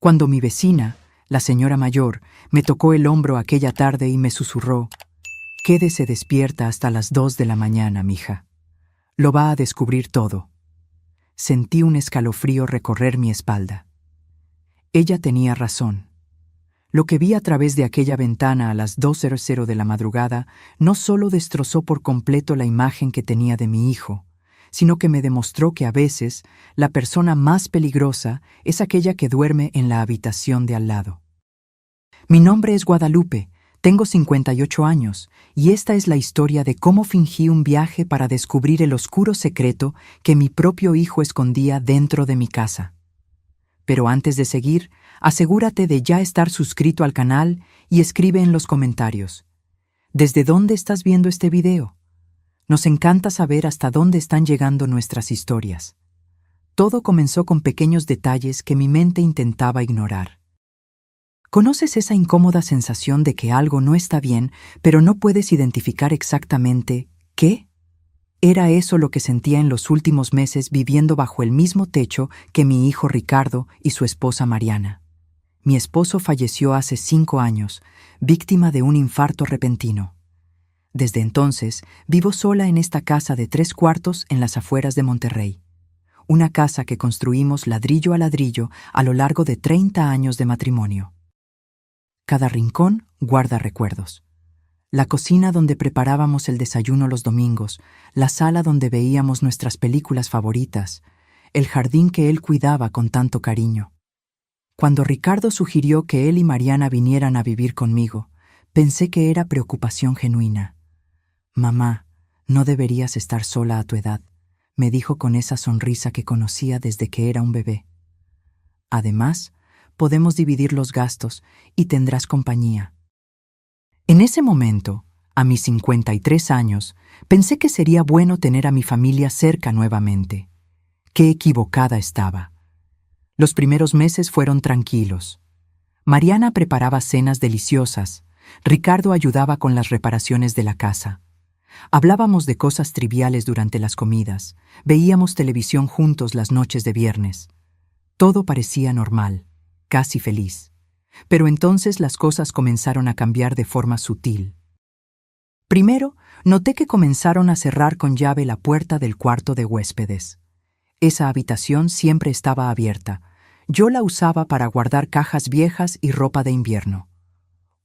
Cuando mi vecina, la señora mayor, me tocó el hombro aquella tarde y me susurró: «Quédese despierta hasta las 2 de la mañana, mija. Lo va a descubrir todo». Sentí un escalofrío recorrer mi espalda. Ella tenía razón. Lo que vi a través de aquella ventana a las 2:00 de la madrugada no solo destrozó por completo la imagen que tenía de mi hijo, sino que me demostró que a veces la persona más peligrosa es aquella que duerme en la habitación de al lado. Mi nombre es Guadalupe, tengo 58 años, y esta es la historia de cómo fingí un viaje para descubrir el oscuro secreto que mi propio hijo escondía dentro de mi casa. Pero antes de seguir, asegúrate de ya estar suscrito al canal y escribe en los comentarios: ¿desde dónde estás viendo este video? Nos encanta saber hasta dónde están llegando nuestras historias. Todo comenzó con pequeños detalles que mi mente intentaba ignorar. ¿Conoces esa incómoda sensación de que algo no está bien, pero no puedes identificar exactamente qué? Era eso lo que sentía en los últimos meses viviendo bajo el mismo techo que mi hijo Ricardo y su esposa Mariana. Mi esposo falleció hace 5 años, víctima de un infarto repentino. Desde entonces, vivo sola en esta casa de 3 cuartos en las afueras de Monterrey. Una casa que construimos ladrillo a ladrillo a lo largo de 30 años de matrimonio. Cada rincón guarda recuerdos. La cocina donde preparábamos el desayuno los domingos, la sala donde veíamos nuestras películas favoritas, el jardín que él cuidaba con tanto cariño. Cuando Ricardo sugirió que él y Mariana vinieran a vivir conmigo, pensé que era preocupación genuina. «Mamá, no deberías estar sola a tu edad», me dijo con esa sonrisa que conocía desde que era un bebé. «Además, podemos dividir los gastos y tendrás compañía». En ese momento, a mis 53 años, pensé que sería bueno tener a mi familia cerca nuevamente. Qué equivocada estaba. Los primeros meses fueron tranquilos. Mariana preparaba cenas deliciosas. Ricardo ayudaba con las reparaciones de la casa. Hablábamos de cosas triviales durante las comidas. Veíamos televisión juntos las noches de viernes. Todo parecía normal, casi feliz. Pero entonces las cosas comenzaron a cambiar de forma sutil. Primero, noté que comenzaron a cerrar con llave la puerta del cuarto de huéspedes. Esa habitación siempre estaba abierta. Yo la usaba para guardar cajas viejas y ropa de invierno.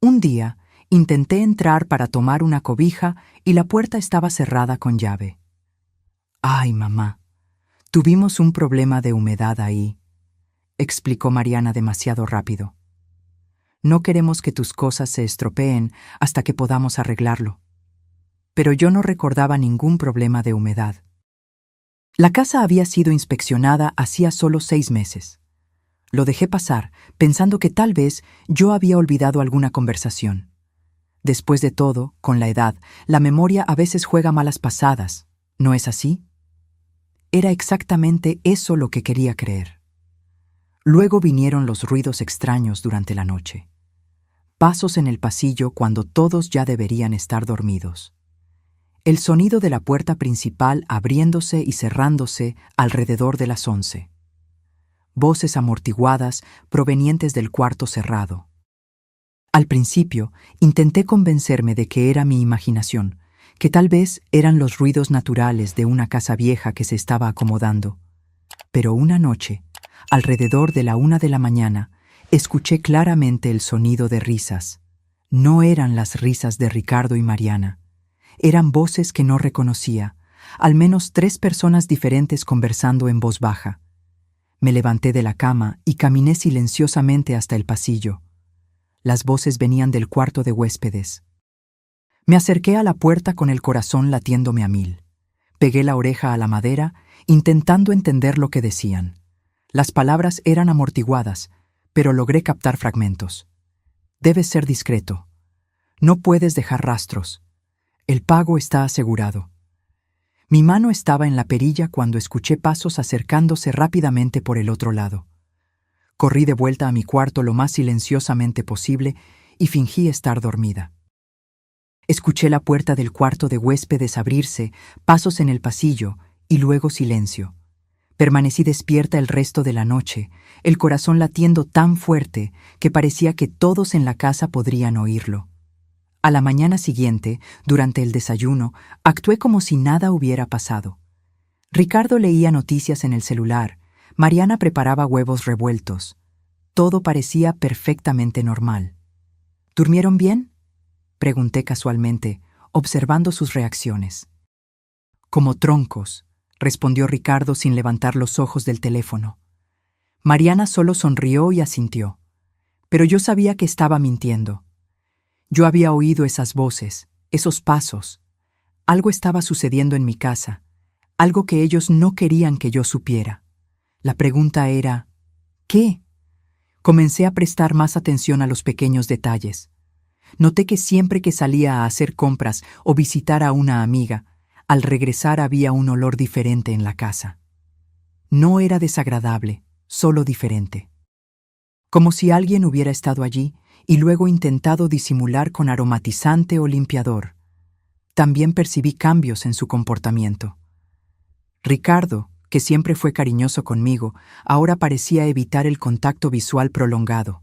Un día, intenté entrar para tomar una cobija y la puerta estaba cerrada con llave. «Ay, mamá, tuvimos un problema de humedad ahí», explicó Mariana demasiado rápido. «No queremos que tus cosas se estropeen hasta que podamos arreglarlo». Pero yo no recordaba ningún problema de humedad. La casa había sido inspeccionada hacía solo 6 meses. Lo dejé pasar, pensando que tal vez yo había olvidado alguna conversación. Después de todo, con la edad, la memoria a veces juega malas pasadas, ¿no es así? Era exactamente eso lo que quería creer. Luego vinieron los ruidos extraños durante la noche. Pasos en el pasillo cuando todos ya deberían estar dormidos. El sonido de la puerta principal abriéndose y cerrándose alrededor de las 11. Voces amortiguadas provenientes del cuarto cerrado. Al principio, intenté convencerme de que era mi imaginación, que tal vez eran los ruidos naturales de una casa vieja que se estaba acomodando. Pero una noche, alrededor de la 1 de la mañana, escuché claramente el sonido de risas. No eran las risas de Ricardo y Mariana. Eran voces que no reconocía, al menos 3 personas diferentes conversando en voz baja. Me levanté de la cama y caminé silenciosamente hasta el pasillo. Las voces venían del cuarto de huéspedes. Me acerqué a la puerta con el corazón latiéndome a 1000. Pegué la oreja a la madera, intentando entender lo que decían. Las palabras eran amortiguadas, pero logré captar fragmentos. «Debes ser discreto. No puedes dejar rastros. El pago está asegurado». Mi mano estaba en la perilla cuando escuché pasos acercándose rápidamente por el otro lado. Corrí de vuelta a mi cuarto lo más silenciosamente posible y fingí estar dormida. Escuché la puerta del cuarto de huéspedes abrirse, pasos en el pasillo y luego silencio. Permanecí despierta el resto de la noche, el corazón latiendo tan fuerte que parecía que todos en la casa podrían oírlo. A la mañana siguiente, durante el desayuno, actué como si nada hubiera pasado. Ricardo leía noticias en el celular, Mariana preparaba huevos revueltos. Todo parecía perfectamente normal. ¿Durmieron bien?, pregunté casualmente, observando sus reacciones. Como troncos, respondió Ricardo sin levantar los ojos del teléfono. Mariana solo sonrió y asintió, pero yo sabía que estaba mintiendo. Yo había oído esas voces, esos pasos. Algo estaba sucediendo en mi casa, algo que ellos no querían que yo supiera. La pregunta era, ¿qué? Comencé a prestar más atención a los pequeños detalles. Noté que siempre que salía a hacer compras o visitar a una amiga, al regresar había un olor diferente en la casa. No era desagradable, solo diferente. Como si alguien hubiera estado allí y luego intentado disimular con aromatizante o limpiador. También percibí cambios en su comportamiento. Ricardo, que siempre fue cariñoso conmigo, ahora parecía evitar el contacto visual prolongado.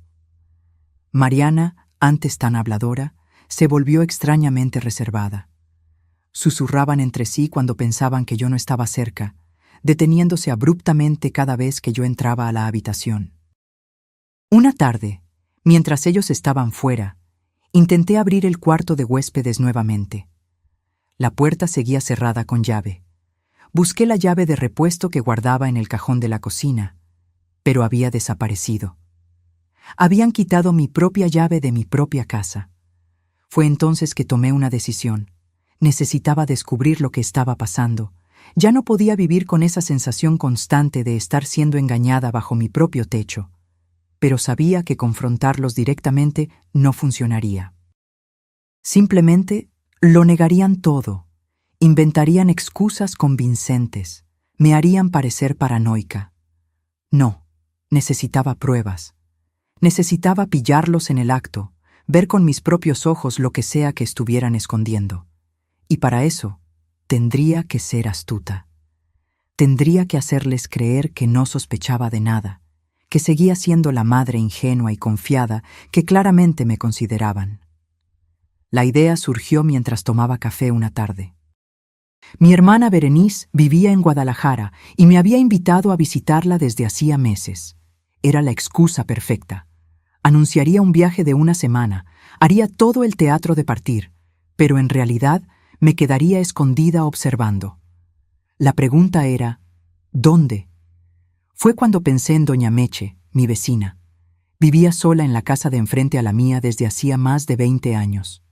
Mariana, antes tan habladora, se volvió extrañamente reservada. Susurraban entre sí cuando pensaban que yo no estaba cerca, deteniéndose abruptamente cada vez que yo entraba a la habitación. Una tarde, mientras ellos estaban fuera, intenté abrir el cuarto de huéspedes nuevamente. La puerta seguía cerrada con llave. Busqué la llave de repuesto que guardaba en el cajón de la cocina, pero había desaparecido. Habían quitado mi propia llave de mi propia casa. Fue entonces que tomé una decisión. Necesitaba descubrir lo que estaba pasando. Ya no podía vivir con esa sensación constante de estar siendo engañada bajo mi propio techo, pero sabía que confrontarlos directamente no funcionaría. Simplemente lo negarían todo, inventarían excusas convincentes, me harían parecer paranoica. No, necesitaba pruebas. Necesitaba pillarlos en el acto, ver con mis propios ojos lo que sea que estuvieran escondiendo. Y para eso, tendría que ser astuta. Tendría que hacerles creer que no sospechaba de nada, que seguía siendo la madre ingenua y confiada que claramente me consideraban. La idea surgió mientras tomaba café una tarde. Mi hermana Berenice vivía en Guadalajara y me había invitado a visitarla desde hacía meses. Era la excusa perfecta. Anunciaría un viaje de una semana, haría todo el teatro de partir, pero en realidad me quedaría escondida observando. La pregunta era, ¿dónde? Fue cuando pensé en doña Meche, mi vecina. Vivía sola en la casa de enfrente a la mía desde hacía más de 20 años.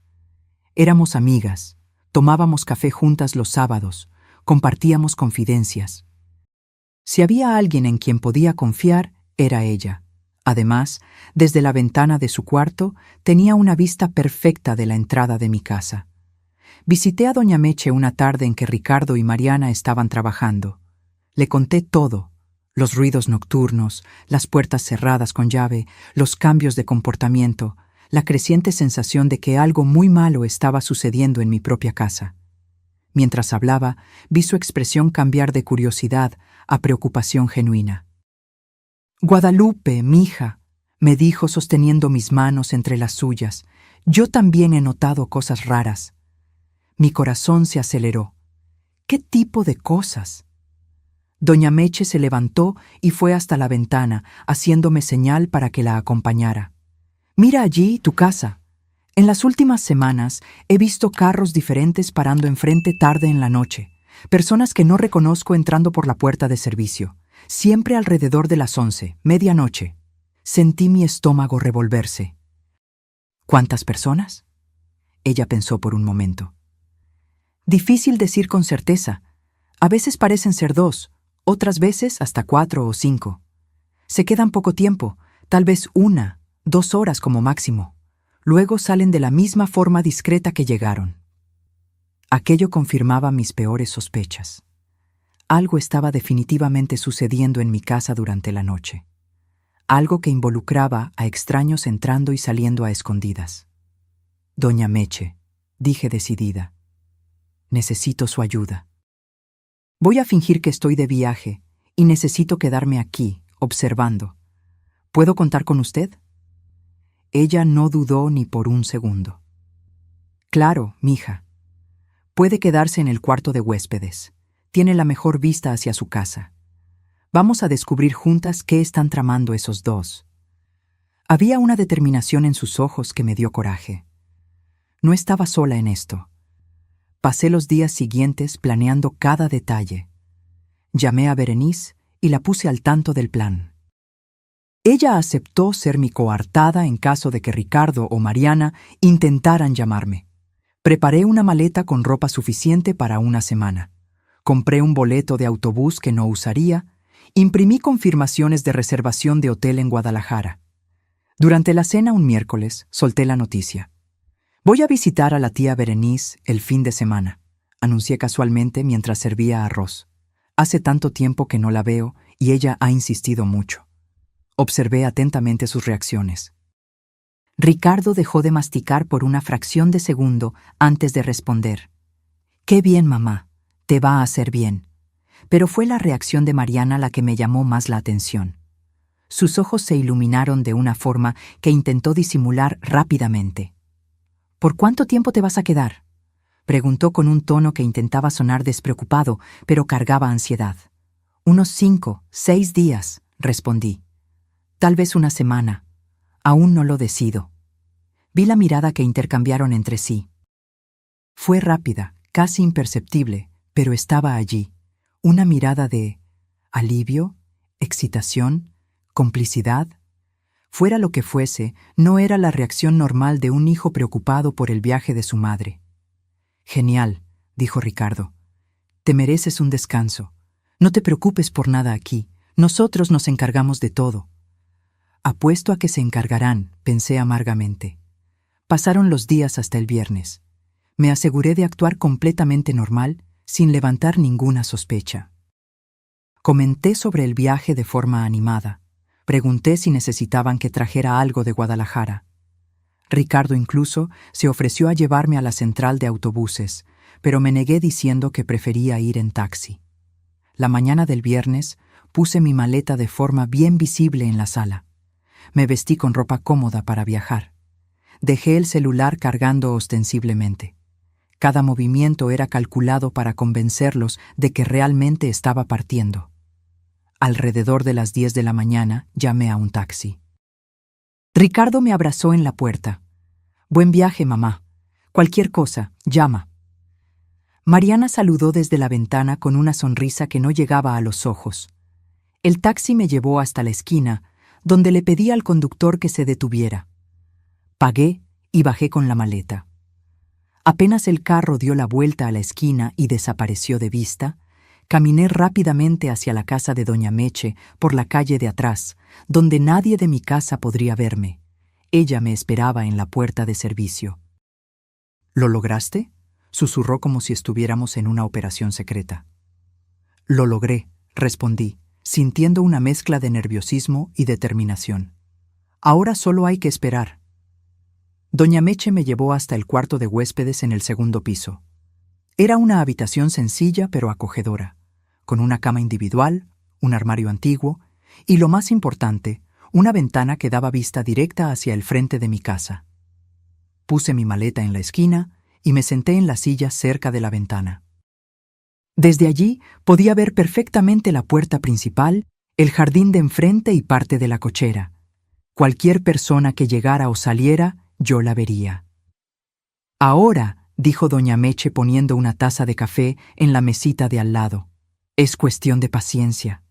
Éramos amigas, tomábamos café juntas los sábados, compartíamos confidencias. Si había alguien en quien podía confiar, era ella. Además, desde la ventana de su cuarto tenía una vista perfecta de la entrada de mi casa. Visité a doña Meche una tarde en que Ricardo y Mariana estaban trabajando. Le conté todo, los ruidos nocturnos, las puertas cerradas con llave, los cambios de comportamiento, la creciente sensación de que algo muy malo estaba sucediendo en mi propia casa. Mientras hablaba, vi su expresión cambiar de curiosidad a preocupación genuina. «Guadalupe, mija», me dijo sosteniendo mis manos entre las suyas, «yo también he notado cosas raras». Mi corazón se aceleró. ¿Qué tipo de cosas? Doña Meche se levantó y fue hasta la ventana, haciéndome señal para que la acompañara. «Mira allí tu casa. En las últimas semanas he visto carros diferentes parando enfrente tarde en la noche, personas que no reconozco entrando por la puerta de servicio, siempre alrededor de las 11, medianoche». Sentí mi estómago revolverse. ¿Cuántas personas? Ella pensó por un momento. Difícil decir con certeza. A veces parecen ser 2, otras veces hasta 4 o 5. Se quedan poco tiempo, tal vez 1, 2 horas como máximo. Luego salen de la misma forma discreta que llegaron. Aquello confirmaba mis peores sospechas. Algo estaba definitivamente sucediendo en mi casa durante la noche. Algo que involucraba a extraños entrando y saliendo a escondidas. «Doña Meche», dije decidida. «Necesito su ayuda. Voy a fingir que estoy de viaje y necesito quedarme aquí, observando. ¿Puedo contar con usted? Ella no dudó ni por un segundo. Claro, mija. Puede quedarse en el cuarto de huéspedes. Tiene la mejor vista hacia su casa. Vamos a descubrir juntas qué están tramando esos dos. Había una determinación en sus ojos que me dio coraje. No estaba sola en esto. Pasé los días siguientes planeando cada detalle. Llamé a Berenice y la puse al tanto del plan. Ella aceptó ser mi coartada en caso de que Ricardo o Mariana intentaran llamarme. Preparé una maleta con ropa suficiente para una semana. Compré un boleto de autobús que no usaría. Imprimí confirmaciones de reservación de hotel en Guadalajara. Durante la cena un miércoles solté la noticia. Voy a visitar a la tía Berenice el fin de semana, anuncié casualmente mientras servía arroz. Hace tanto tiempo que no la veo y ella ha insistido mucho. Observé atentamente sus reacciones. Ricardo dejó de masticar por una fracción de segundo antes de responder. «Qué bien, mamá. Te va a hacer bien». Pero fue la reacción de Mariana la que me llamó más la atención. Sus ojos se iluminaron de una forma que intentó disimular rápidamente. «¿Por cuánto tiempo te vas a quedar?», preguntó con un tono que intentaba sonar despreocupado, pero cargaba ansiedad. «Unos 5, 6 días», respondí. «Tal vez una semana. Aún no lo decido». Vi la mirada que intercambiaron entre sí. Fue rápida, casi imperceptible, pero estaba allí. Una mirada de alivio, excitación, complicidad. Fuera lo que fuese, no era la reacción normal de un hijo preocupado por el viaje de su madre. «Genial», dijo Ricardo. «Te mereces un descanso. No te preocupes por nada aquí. Nosotros nos encargamos de todo». Apuesto a que se encargarán, pensé amargamente. Pasaron los días hasta el viernes. Me aseguré de actuar completamente normal, sin levantar ninguna sospecha. Comenté sobre el viaje de forma animada. Pregunté si necesitaban que trajera algo de Guadalajara. Ricardo incluso se ofreció a llevarme a la central de autobuses, pero me negué diciendo que prefería ir en taxi. La mañana del viernes puse mi maleta de forma bien visible en la sala. Me vestí con ropa cómoda para viajar. Dejé el celular cargando ostensiblemente. Cada movimiento era calculado para convencerlos de que realmente estaba partiendo. Alrededor de las 10 de la mañana llamé a un taxi. Ricardo me abrazó en la puerta. «Buen viaje, mamá. Cualquier cosa, llama». Mariana saludó desde la ventana con una sonrisa que no llegaba a los ojos. El taxi me llevó hasta la esquina, donde le pedí al conductor que se detuviera. Pagué y bajé con la maleta. Apenas el carro dio la vuelta a la esquina y desapareció de vista, caminé rápidamente hacia la casa de doña Meche por la calle de atrás, donde nadie de mi casa podría verme. Ella me esperaba en la puerta de servicio. «¿Lo lograste?», susurró como si estuviéramos en una operación secreta. «Lo logré», respondí, sintiendo una mezcla de nerviosismo y determinación. «Ahora solo hay que esperar». Doña Meche me llevó hasta el cuarto de huéspedes en el segundo piso. Era una habitación sencilla pero acogedora, con una cama individual, un armario antiguo y, lo más importante, una ventana que daba vista directa hacia el frente de mi casa. Puse mi maleta en la esquina y me senté en la silla cerca de la ventana. Desde allí podía ver perfectamente la puerta principal, el jardín de enfrente y parte de la cochera. Cualquier persona que llegara o saliera, yo la vería. «Ahora», dijo doña Meche poniendo una taza de café en la mesita de al lado, «es cuestión de paciencia».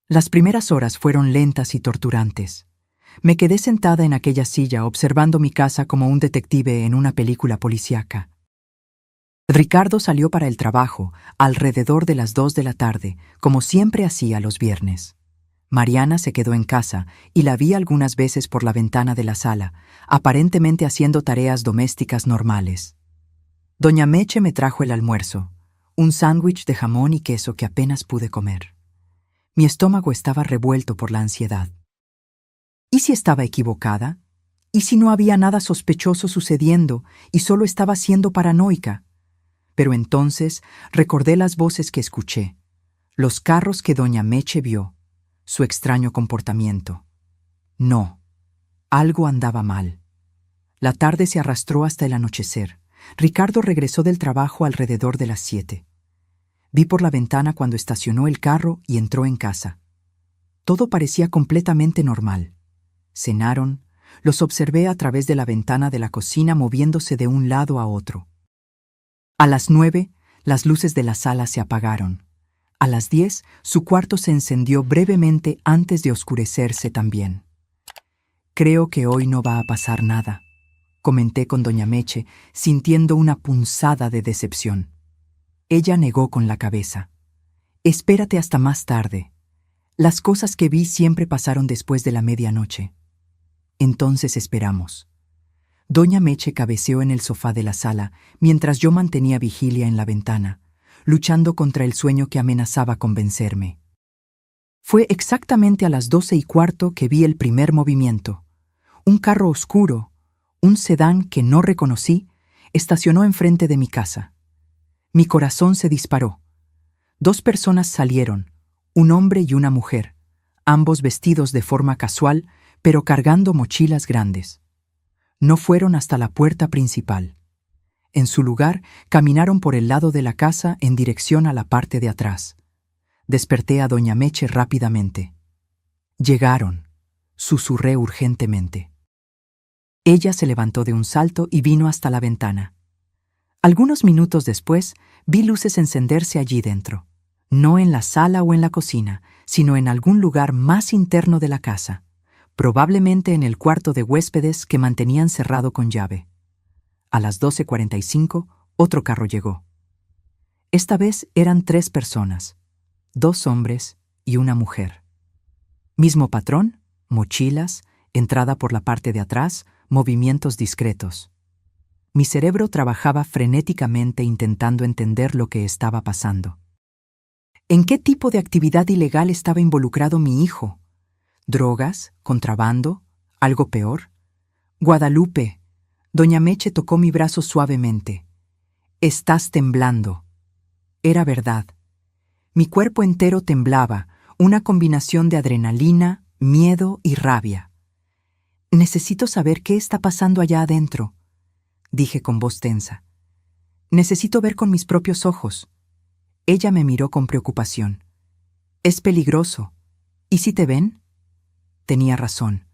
Las primeras horas fueron lentas y torturantes. Me quedé sentada en aquella silla observando mi casa como un detective en una película policíaca. Ricardo salió para el trabajo alrededor de las 2 de la tarde, como siempre hacía los viernes. Mariana se quedó en casa y la vi algunas veces por la ventana de la sala, aparentemente haciendo tareas domésticas normales. Doña Meche me trajo el almuerzo, un sándwich de jamón y queso que apenas pude comer. Mi estómago estaba revuelto por la ansiedad. ¿Y si estaba equivocada? ¿Y si no había nada sospechoso sucediendo y solo estaba siendo paranoica? Pero entonces recordé las voces que escuché, Los carros que doña Meche vio, su extraño comportamiento. No, algo andaba mal. La tarde se arrastró hasta el anochecer. Ricardo regresó del trabajo alrededor de las 7. Vi por la ventana cuando estacionó el carro y entró en casa. Todo parecía completamente normal. Cenaron, los observé a través de la ventana de la cocina moviéndose de un lado a otro. A las 9, las luces de la sala se apagaron. A las 10, su cuarto se encendió brevemente antes de oscurecerse también. Creo que hoy no va a pasar nada, comenté con doña Meche, sintiendo una punzada de decepción. Ella negó con la cabeza. Espérate hasta más tarde. Las cosas que vi siempre pasaron después de la medianoche. Entonces esperamos. Doña Meche cabeceó en el sofá de la sala, mientras yo mantenía vigilia en la ventana, luchando contra el sueño que amenazaba con vencerme. Fue exactamente a las 12:15 que vi el primer movimiento. Un carro oscuro, un sedán que no reconocí, estacionó enfrente de mi casa. Mi corazón se disparó. 2 personas salieron, un hombre y una mujer, ambos vestidos de forma casual, pero cargando mochilas grandes. No fueron hasta la puerta principal. En su lugar, caminaron por el lado de la casa en dirección a la parte de atrás. Desperté a doña Meche rápidamente. Llegaron, susurré urgentemente. Ella se levantó de un salto y vino hasta la ventana. Algunos minutos después, vi luces encenderse allí dentro, no en la sala o en la cocina, sino en algún lugar más interno de la casa, probablemente en el cuarto de huéspedes que mantenían cerrado con llave. A las 12:45, otro carro llegó. Esta vez eran 3 personas, 2 hombres y una mujer. Mismo patrón, mochilas, entrada por la parte de atrás, movimientos discretos. Mi cerebro trabajaba frenéticamente intentando entender lo que estaba pasando. ¿En qué tipo de actividad ilegal estaba involucrado mi hijo? ¿Drogas? ¿Contrabando? ¿Algo peor? Guadalupe. Doña Meche tocó mi brazo suavemente. Estás temblando. Era verdad. Mi cuerpo entero temblaba, una combinación de adrenalina, miedo y rabia. Necesito saber qué está pasando allá adentro, dije con voz tensa. Necesito ver con mis propios ojos. Ella me miró con preocupación. Es peligroso. ¿Y si te ven? Tenía razón.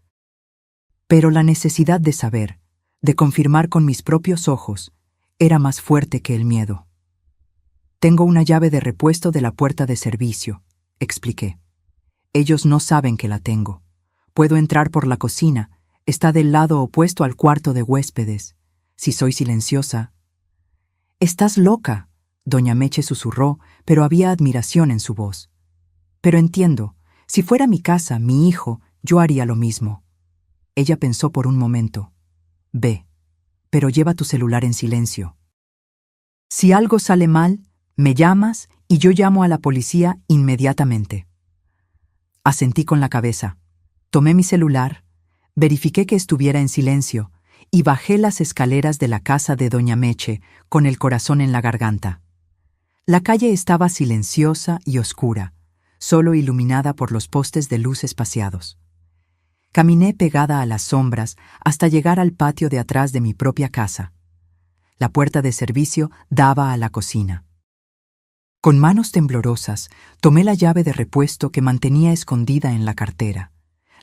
Pero la necesidad de saber, de confirmar con mis propios ojos, era más fuerte que el miedo. Tengo una llave de repuesto de la puerta de servicio, expliqué. Ellos no saben que la tengo. Puedo entrar por la cocina. Está del lado opuesto al cuarto de huéspedes. Si soy silenciosa. Estás loca, doña Meche susurró, pero había admiración en su voz. Pero entiendo, si fuera mi casa, mi hijo, yo haría lo mismo. Ella pensó por un momento. Ve, pero lleva tu celular en silencio. Si algo sale mal, me llamas y yo llamo a la policía inmediatamente. Asentí con la cabeza. Tomé mi celular, verifiqué que estuviera en silencio y bajé las escaleras de la casa de doña Meche con el corazón en la garganta. La calle estaba silenciosa y oscura, solo iluminada por los postes de luz espaciados. Caminé pegada a las sombras hasta llegar al patio de atrás de mi propia casa. La puerta de servicio daba a la cocina. Con manos temblorosas, tomé la llave de repuesto que mantenía escondida en la cartera.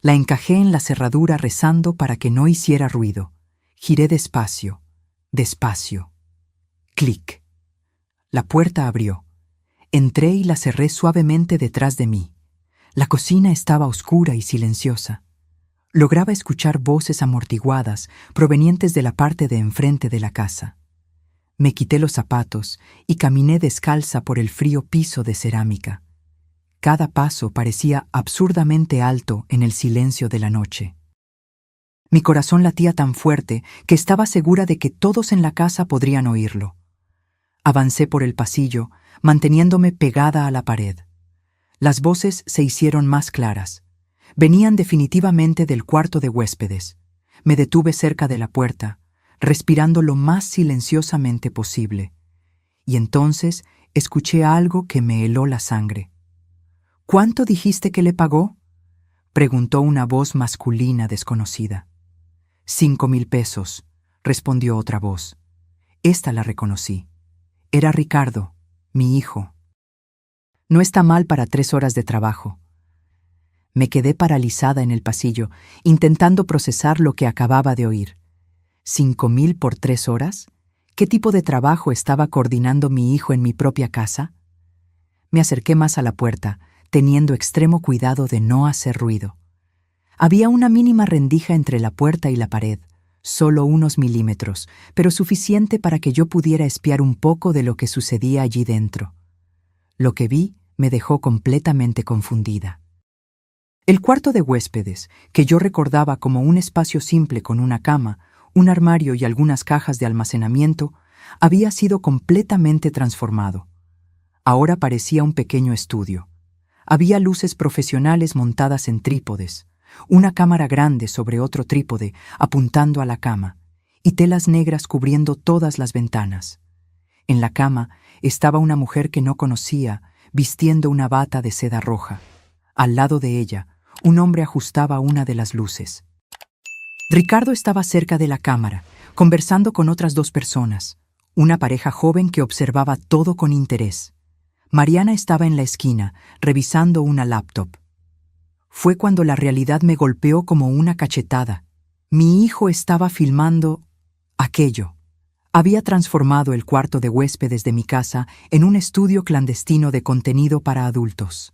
La encajé en la cerradura rezando para que no hiciera ruido. Giré despacio, despacio. Clic. La puerta abrió. Entré y la cerré suavemente detrás de mí. La cocina estaba oscura y silenciosa. Lograba escuchar voces amortiguadas provenientes de la parte de enfrente de la casa. Me quité los zapatos y caminé descalza por el frío piso de cerámica. Cada paso parecía absurdamente alto en el silencio de la noche. Mi corazón latía tan fuerte que estaba segura de que todos en la casa podrían oírlo. Avancé por el pasillo, manteniéndome pegada a la pared. Las voces se hicieron más claras. Venían definitivamente del cuarto de huéspedes. Me detuve cerca de la puerta, respirando lo más silenciosamente posible. Y entonces escuché algo que me heló la sangre. ¿Cuánto dijiste que le pagó?, preguntó una voz masculina desconocida. 5,000 pesos, respondió otra voz. Esta la reconocí. Era Ricardo, mi hijo. No está mal para 3 horas de trabajo. Me quedé paralizada en el pasillo, intentando procesar lo que acababa de oír. ¿5,000 por 3 horas? ¿Qué tipo de trabajo estaba coordinando mi hijo en mi propia casa? Me acerqué más a la puerta, teniendo extremo cuidado de no hacer ruido. Había una mínima rendija entre la puerta y la pared, solo unos milímetros, pero suficiente para que yo pudiera espiar un poco de lo que sucedía allí dentro. Lo que vi me dejó completamente confundida. El cuarto de huéspedes, que yo recordaba como un espacio simple con una cama, un armario y algunas cajas de almacenamiento, había sido completamente transformado. Ahora parecía un pequeño estudio. Había luces profesionales montadas en trípodes, una cámara grande sobre otro trípode apuntando a la cama, y telas negras cubriendo todas las ventanas. En la cama estaba una mujer que no conocía, vistiendo una bata de seda roja. Al lado de ella, un hombre ajustaba una de las luces. Ricardo estaba cerca de la cámara, conversando con otras 2 personas, una pareja joven que observaba todo con interés. Mariana estaba en la esquina, revisando una laptop. Fue cuando la realidad me golpeó como una cachetada. Mi hijo estaba filmando aquello. Había transformado el cuarto de huéspedes de mi casa en un estudio clandestino de contenido para adultos.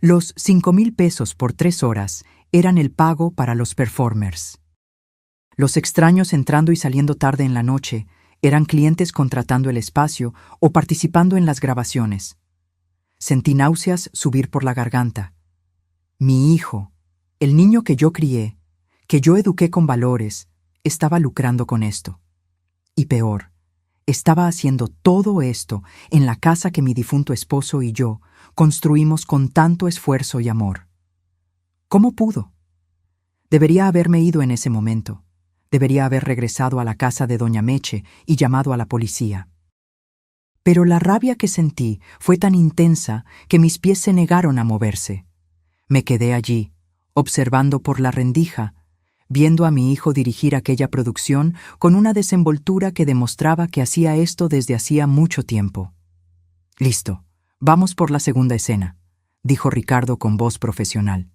Los 5,000 pesos por 3 horas eran el pago para los performers. Los extraños entrando y saliendo tarde en la noche eran clientes contratando el espacio o participando en las grabaciones. Sentí náuseas subir por la garganta. Mi hijo, el niño que yo crié, que yo eduqué con valores, estaba lucrando con esto. Y peor, estaba haciendo todo esto en la casa que mi difunto esposo y yo construimos con tanto esfuerzo y amor. ¿Cómo pudo? Debería haberme ido en ese momento. Debería haber regresado a la casa de doña Meche y llamado a la policía. Pero la rabia que sentí fue tan intensa que mis pies se negaron a moverse. Me quedé allí, observando por la rendija, viendo a mi hijo dirigir aquella producción con una desenvoltura que demostraba que hacía esto desde hacía mucho tiempo. «Listo, vamos por la segunda escena», dijo Ricardo con voz profesional.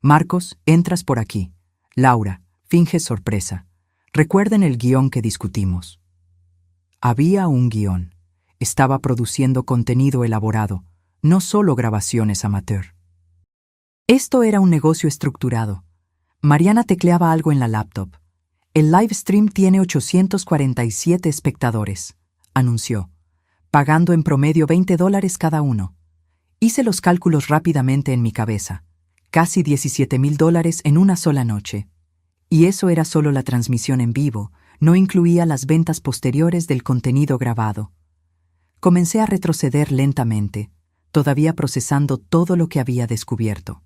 «Marcos, entras por aquí. Laura, finges sorpresa. Recuerden el guión que discutimos». Había un guión. Estaba produciendo contenido elaborado, no solo grabaciones amateur. Esto era un negocio estructurado. Mariana tecleaba algo en la laptop. «El live stream tiene 847 espectadores», anunció, pagando en promedio $20 cada uno. Hice los cálculos rápidamente en mi cabeza. Casi $17,000 en una sola noche. Y eso era solo la transmisión en vivo, no incluía las ventas posteriores del contenido grabado. Comencé a retroceder lentamente, todavía procesando todo lo que había descubierto.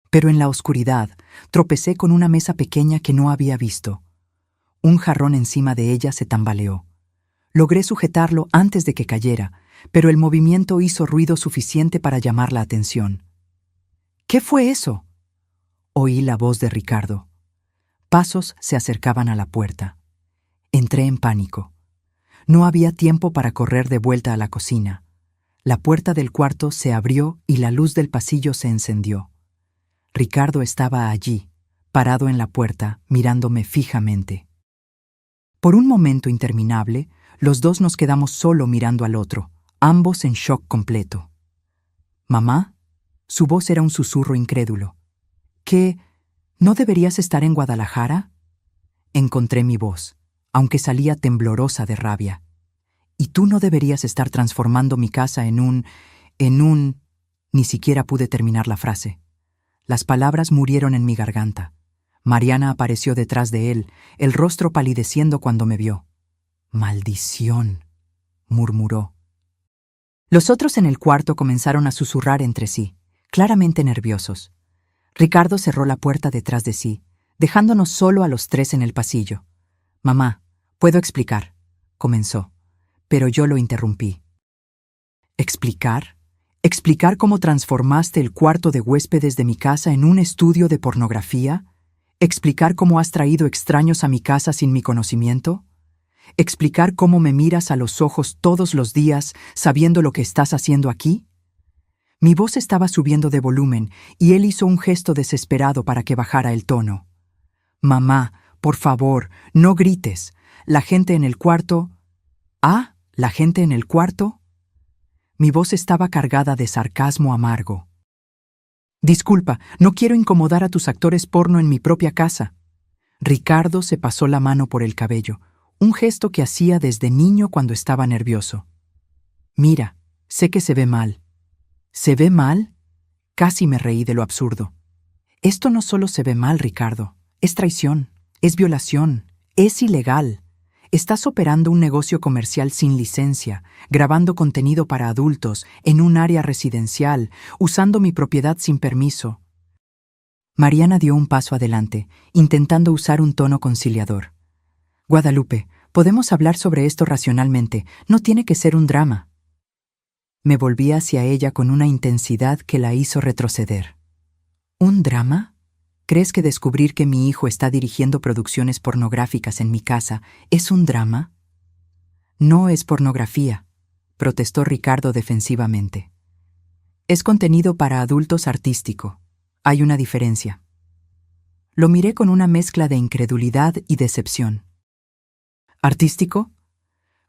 Pero en la oscuridad tropecé con una mesa pequeña que no había visto. Un jarrón encima de ella se tambaleó. Logré sujetarlo antes de que cayera, pero el movimiento hizo ruido suficiente para llamar la atención. «¿Qué fue eso?», oí la voz de Ricardo. Pasos se acercaban a la puerta. Entré en pánico. No había tiempo para correr de vuelta a la cocina. La puerta del cuarto se abrió y la luz del pasillo se encendió. Ricardo estaba allí, parado en la puerta, mirándome fijamente. Por un momento interminable, los 2 nos quedamos solo mirando al otro, ambos en shock completo. «¿Mamá?», su voz era un susurro incrédulo. «¿Qué? ¿No deberías estar en Guadalajara?». Encontré mi voz, aunque salía temblorosa de rabia. «Y tú no deberías estar transformando mi casa en un... Ni siquiera pude terminar la frase. Las palabras murieron en mi garganta. Mariana apareció detrás de él, el rostro palideciendo cuando me vio. «Maldición», murmuró. Los otros en el cuarto comenzaron a susurrar entre sí, claramente nerviosos. Ricardo cerró la puerta detrás de sí, dejándonos solo a los 3 en el pasillo. «Mamá, puedo explicar», comenzó, pero yo lo interrumpí. «¿Explicar? ¿Explicar cómo transformaste el cuarto de huéspedes de mi casa en un estudio de pornografía? ¿Explicar cómo has traído extraños a mi casa sin mi conocimiento? ¿Explicar cómo me miras a los ojos todos los días sabiendo lo que estás haciendo aquí? Mi voz estaba subiendo de volumen y él hizo un gesto desesperado para que bajara el tono. Mamá, por favor, no grites. La gente en el cuarto... ¿Ah? ¿La gente en el cuarto? Mi voz estaba cargada de sarcasmo amargo. Disculpa, no quiero incomodar a tus actores porno en mi propia casa. Ricardo se pasó la mano por el cabello, un gesto que hacía desde niño cuando estaba nervioso. Mira, sé que se ve mal. ¿Se ve mal? Casi me reí de lo absurdo. Esto no solo se ve mal, Ricardo. Es traición, es violación, es ilegal. Estás operando un negocio comercial sin licencia, grabando contenido para adultos, en un área residencial, usando mi propiedad sin permiso. Mariana dio un paso adelante, intentando usar un tono conciliador. Guadalupe, podemos hablar sobre esto racionalmente, no tiene que ser un drama. Me volví hacia ella con una intensidad que la hizo retroceder. ¿Un drama? ¿Crees que descubrir que mi hijo está dirigiendo producciones pornográficas en mi casa es un drama? No es pornografía, protestó Ricardo defensivamente. Es contenido para adultos artístico. Hay una diferencia. Lo miré con una mezcla de incredulidad y decepción. ¿Artístico?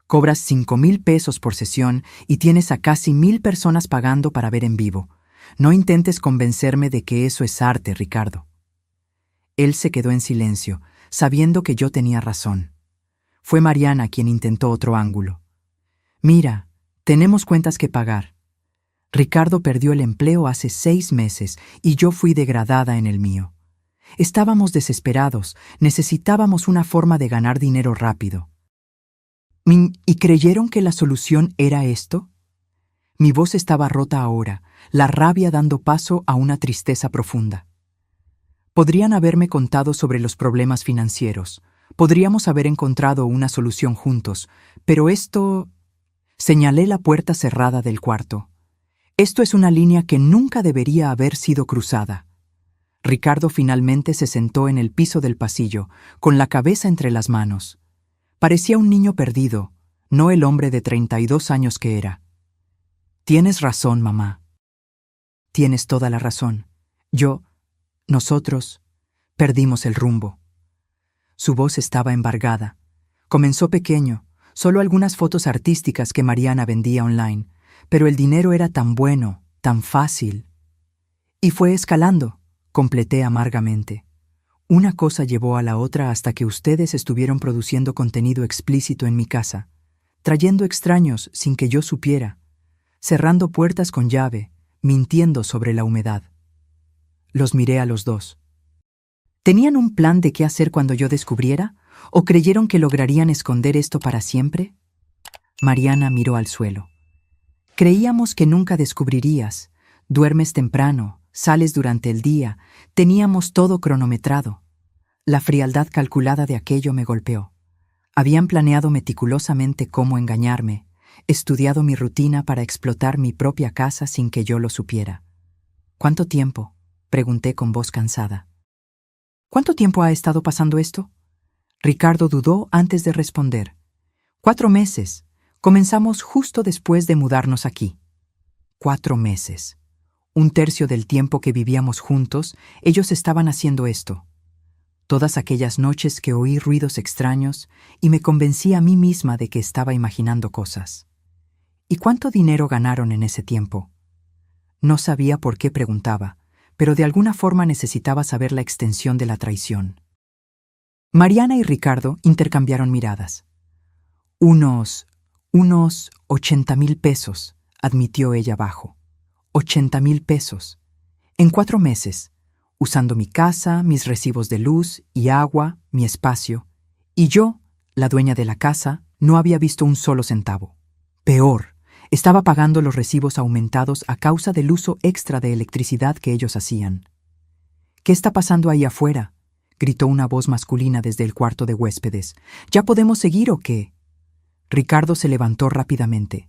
Cobras 5,000 pesos por sesión y tienes a casi 1,000 personas pagando para ver en vivo. No intentes convencerme de que eso es arte, Ricardo. Él se quedó en silencio, sabiendo que yo tenía razón. Fue Mariana quien intentó otro ángulo. Mira, tenemos cuentas que pagar. Ricardo perdió el empleo hace 6 meses y yo fui degradada en el mío. Estábamos necesitábamos una forma de ganar dinero rápido. ¿Y creyeron que la solución era esto? Mi voz estaba rota ahora, la rabia dando paso a una tristeza profunda. Podrían haberme contado sobre los problemas financieros. Podríamos haber encontrado una solución juntos, pero esto... Señalé la puerta cerrada del cuarto. Esto es una línea que nunca debería haber sido cruzada. Ricardo finalmente se sentó en el piso del pasillo, con la cabeza entre las manos. Parecía un niño perdido, no el hombre de 32 años que era. Tienes razón, mamá. Tienes toda la razón. Nosotros, perdimos el rumbo. Su voz estaba embargada. Comenzó pequeño, solo algunas fotos artísticas que Mariana vendía online, pero el dinero era tan bueno, tan fácil. Y fue escalando, completé amargamente. Una cosa llevó a la otra hasta que ustedes estuvieron produciendo contenido explícito en mi casa, trayendo extraños sin que yo supiera, cerrando puertas con llave, mintiendo sobre la humedad. Los miré a los dos. ¿Tenían un plan de qué hacer cuando yo descubriera? ¿O creyeron que lograrían esconder esto para siempre? Mariana miró al suelo. Creíamos que nunca descubrirías. Duermes temprano, sales durante el día, teníamos todo cronometrado. La frialdad calculada de aquello me golpeó. Habían planeado meticulosamente cómo engañarme, estudiado mi rutina para explotar mi propia casa sin que yo lo supiera. ¿Cuánto tiempo? Pregunté con voz cansada. ¿Cuánto tiempo ha estado pasando esto? Ricardo dudó antes de responder. 4 meses. Comenzamos justo después de mudarnos aquí. 4 meses. 1/3 del tiempo que vivíamos juntos, ellos estaban haciendo esto. Todas aquellas noches que oí ruidos extraños y me convencí a mí misma de que estaba imaginando cosas. ¿Y cuánto dinero ganaron en ese tiempo? No sabía por qué preguntaba, pero de alguna forma necesitaba saber la extensión de la traición. Mariana y Ricardo intercambiaron miradas. Unos 80,000 pesos, admitió ella bajo. 80,000 pesos. En 4 meses, usando mi casa, mis recibos de luz y agua, mi espacio. Y yo, la dueña de la casa, no había visto un solo centavo. Peor, estaba pagando los recibos aumentados a causa del uso extra de electricidad que ellos hacían. ¿Qué está pasando ahí afuera?, gritó una voz masculina desde el cuarto de huéspedes. ¿Ya podemos seguir o qué? Ricardo se levantó rápidamente.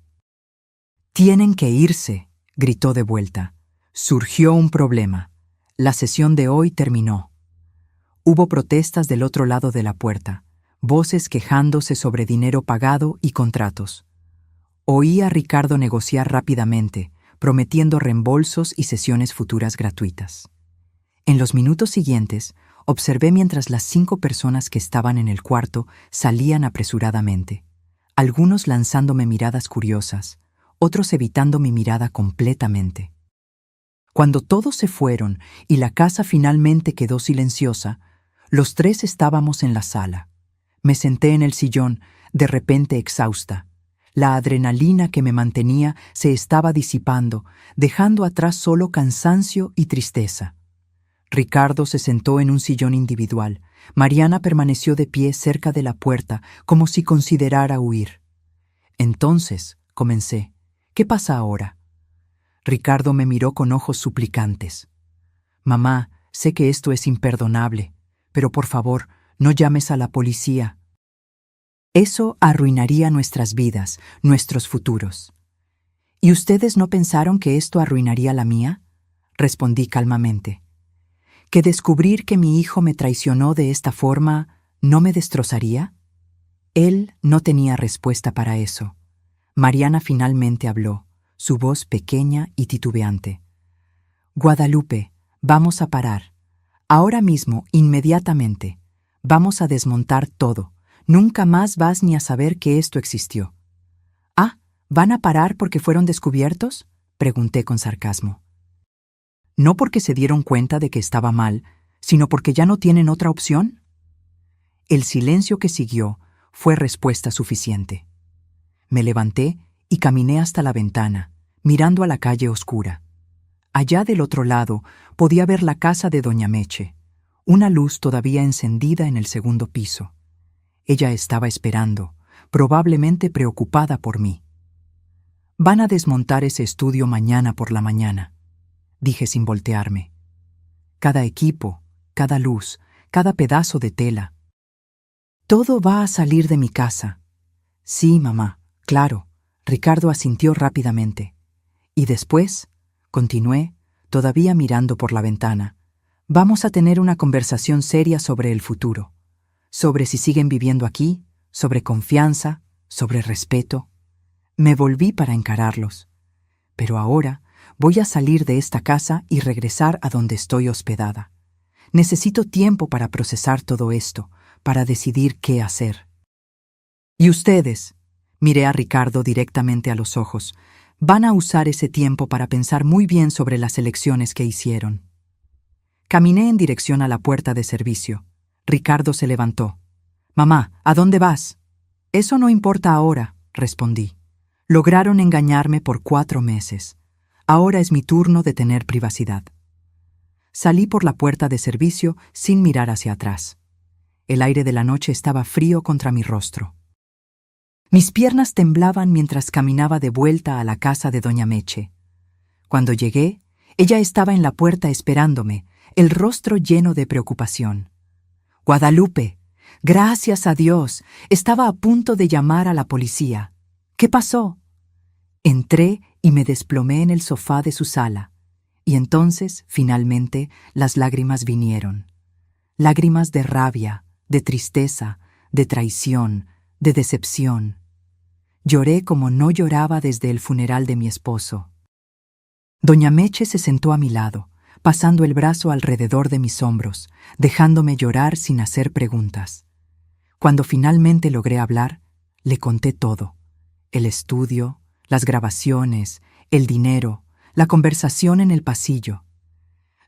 Tienen que irse, gritó de vuelta. Surgió un problema. La sesión de hoy terminó. Hubo protestas del otro lado de la puerta, voces quejándose sobre dinero pagado y contratos. Oí a Ricardo negociar rápidamente, prometiendo reembolsos y sesiones futuras gratuitas. En los minutos siguientes, observé mientras las 5 personas que estaban en el cuarto salían apresuradamente, algunos lanzándome miradas curiosas, otros evitando mi mirada completamente. Cuando todos se fueron y la casa finalmente quedó silenciosa, los 3 estábamos en la sala. Me senté en el sillón, de repente exhausta. La adrenalina que me mantenía se estaba disipando, dejando atrás solo cansancio y tristeza. Ricardo se sentó en un sillón individual. Mariana permaneció de pie cerca de la puerta, como si considerara huir. Entonces, comencé. ¿Qué pasa ahora? Ricardo me miró con ojos suplicantes. Mamá, sé que esto es imperdonable, pero por favor, no llames a la policía. Eso arruinaría nuestras vidas, nuestros futuros. ¿Y ustedes no pensaron que esto arruinaría la mía? Respondí calmamente. ¿Que descubrir que mi hijo me traicionó de esta forma no me destrozaría? Él no tenía respuesta para eso. Mariana finalmente habló, su voz pequeña y titubeante. Guadalupe, vamos a parar. Ahora mismo, inmediatamente. Vamos a desmontar todo. Nunca más vas ni a saber que esto existió. Ah, ¿van a parar porque fueron descubiertos? Pregunté con sarcasmo. No porque se dieron cuenta de que estaba mal, sino porque ya no tienen otra opción. El silencio que siguió fue respuesta suficiente. Me levanté y caminé hasta la ventana, mirando a la calle oscura. Allá del otro lado podía ver la casa de doña Meche, una luz todavía encendida en el segundo piso. Ella estaba esperando, probablemente preocupada por mí. Van a desmontar ese estudio mañana por la mañana, dije sin voltearme. Cada equipo, cada luz, cada pedazo de tela. Todo va a salir de mi casa. Sí, mamá, claro. Ricardo asintió rápidamente. Y después, continué, todavía mirando por la ventana, vamos a tener una conversación seria sobre el futuro. Sobre si siguen viviendo aquí, sobre confianza, sobre respeto. Me volví para encararlos. Pero ahora voy a salir de esta casa y regresar a donde estoy hospedada. Necesito tiempo para procesar todo esto, para decidir qué hacer. ¿Y ustedes? Miré a Ricardo directamente a los ojos. Van a usar ese tiempo para pensar muy bien sobre las elecciones que hicieron. Caminé en dirección a la puerta de servicio. Ricardo se levantó. Mamá, ¿a dónde vas? Eso no importa ahora, respondí. Lograron engañarme por 4 meses. Ahora es mi turno de tener privacidad. Salí por la puerta de servicio sin mirar hacia atrás. El aire de la noche estaba frío contra mi rostro. Mis piernas temblaban mientras caminaba de vuelta a la casa de doña Meche. Cuando llegué, ella estaba en la puerta esperándome, el rostro lleno de preocupación. Guadalupe, gracias a Dios, estaba a punto de llamar a la policía. ¿Qué pasó? Entré y me desplomé en el sofá de su sala, y entonces, finalmente, las lágrimas vinieron. Lágrimas de rabia, de tristeza, de traición, de decepción. Lloré como no lloraba desde el funeral de mi esposo. Doña Meche se sentó a mi lado, pasando el brazo alrededor de mis hombros, dejándome llorar sin hacer preguntas. Cuando finalmente logré hablar, le conté todo. El estudio, las grabaciones, el dinero, la conversación en el pasillo.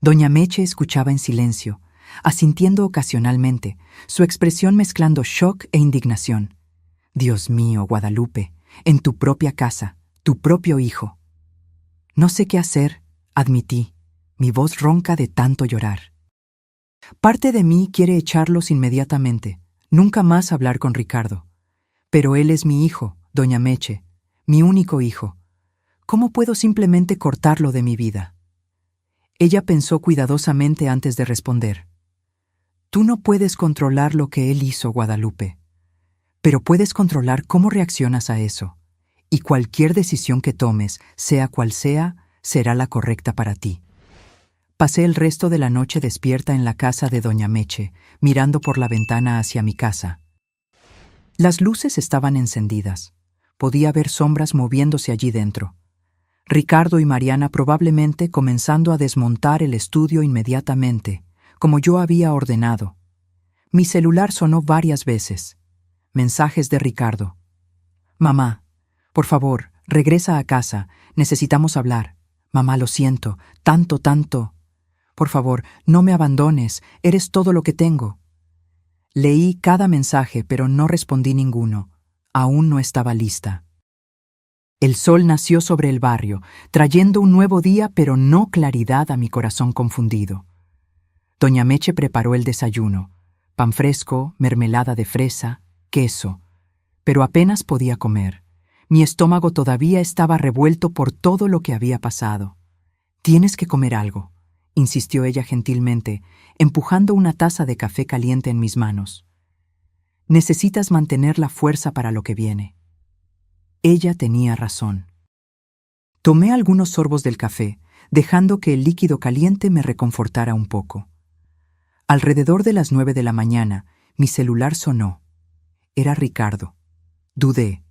Doña Meche escuchaba en silencio, asintiendo ocasionalmente, su expresión mezclando shock e indignación. Dios mío, Guadalupe, en tu propia casa, tu propio hijo. No sé qué hacer, admití, mi voz ronca de tanto llorar. Parte de mí quiere echarlos inmediatamente, nunca más hablar con Ricardo. Pero él es mi hijo, doña Meche, mi único hijo. ¿Cómo puedo simplemente cortarlo de mi vida? Ella pensó cuidadosamente antes de responder. Tú no puedes controlar lo que él hizo, Guadalupe. Pero puedes controlar cómo reaccionas a eso, y cualquier decisión que tomes, sea cual sea, será la correcta para ti. Pasé el resto de la noche despierta en la casa de doña Meche, mirando por la ventana hacia mi casa. Las luces estaban encendidas. Podía ver sombras moviéndose allí dentro. Ricardo y Mariana probablemente comenzando a desmontar el estudio inmediatamente, como yo había ordenado. Mi celular sonó varias veces. Mensajes de Ricardo. Mamá, por favor, regresa a casa, necesitamos hablar. Mamá, lo siento, tanto. Por favor, no me abandones, eres todo lo que tengo. Leí cada mensaje, pero no respondí ninguno. Aún no estaba lista. El sol nació sobre el barrio, trayendo un nuevo día, pero no claridad a mi corazón confundido. Doña Meche preparó el desayuno: pan fresco, mermelada de fresa, queso. Pero apenas podía comer. Mi estómago todavía estaba revuelto por todo lo que había pasado. «Tienes que comer algo», insistió ella gentilmente, empujando una taza de café caliente en mis manos. «Necesitas mantener la fuerza para lo que viene». Ella tenía razón. Tomé algunos sorbos del café, dejando que el líquido caliente me reconfortara un poco. Alrededor de las 9 de la mañana, mi celular sonó. Era Ricardo. Dudé,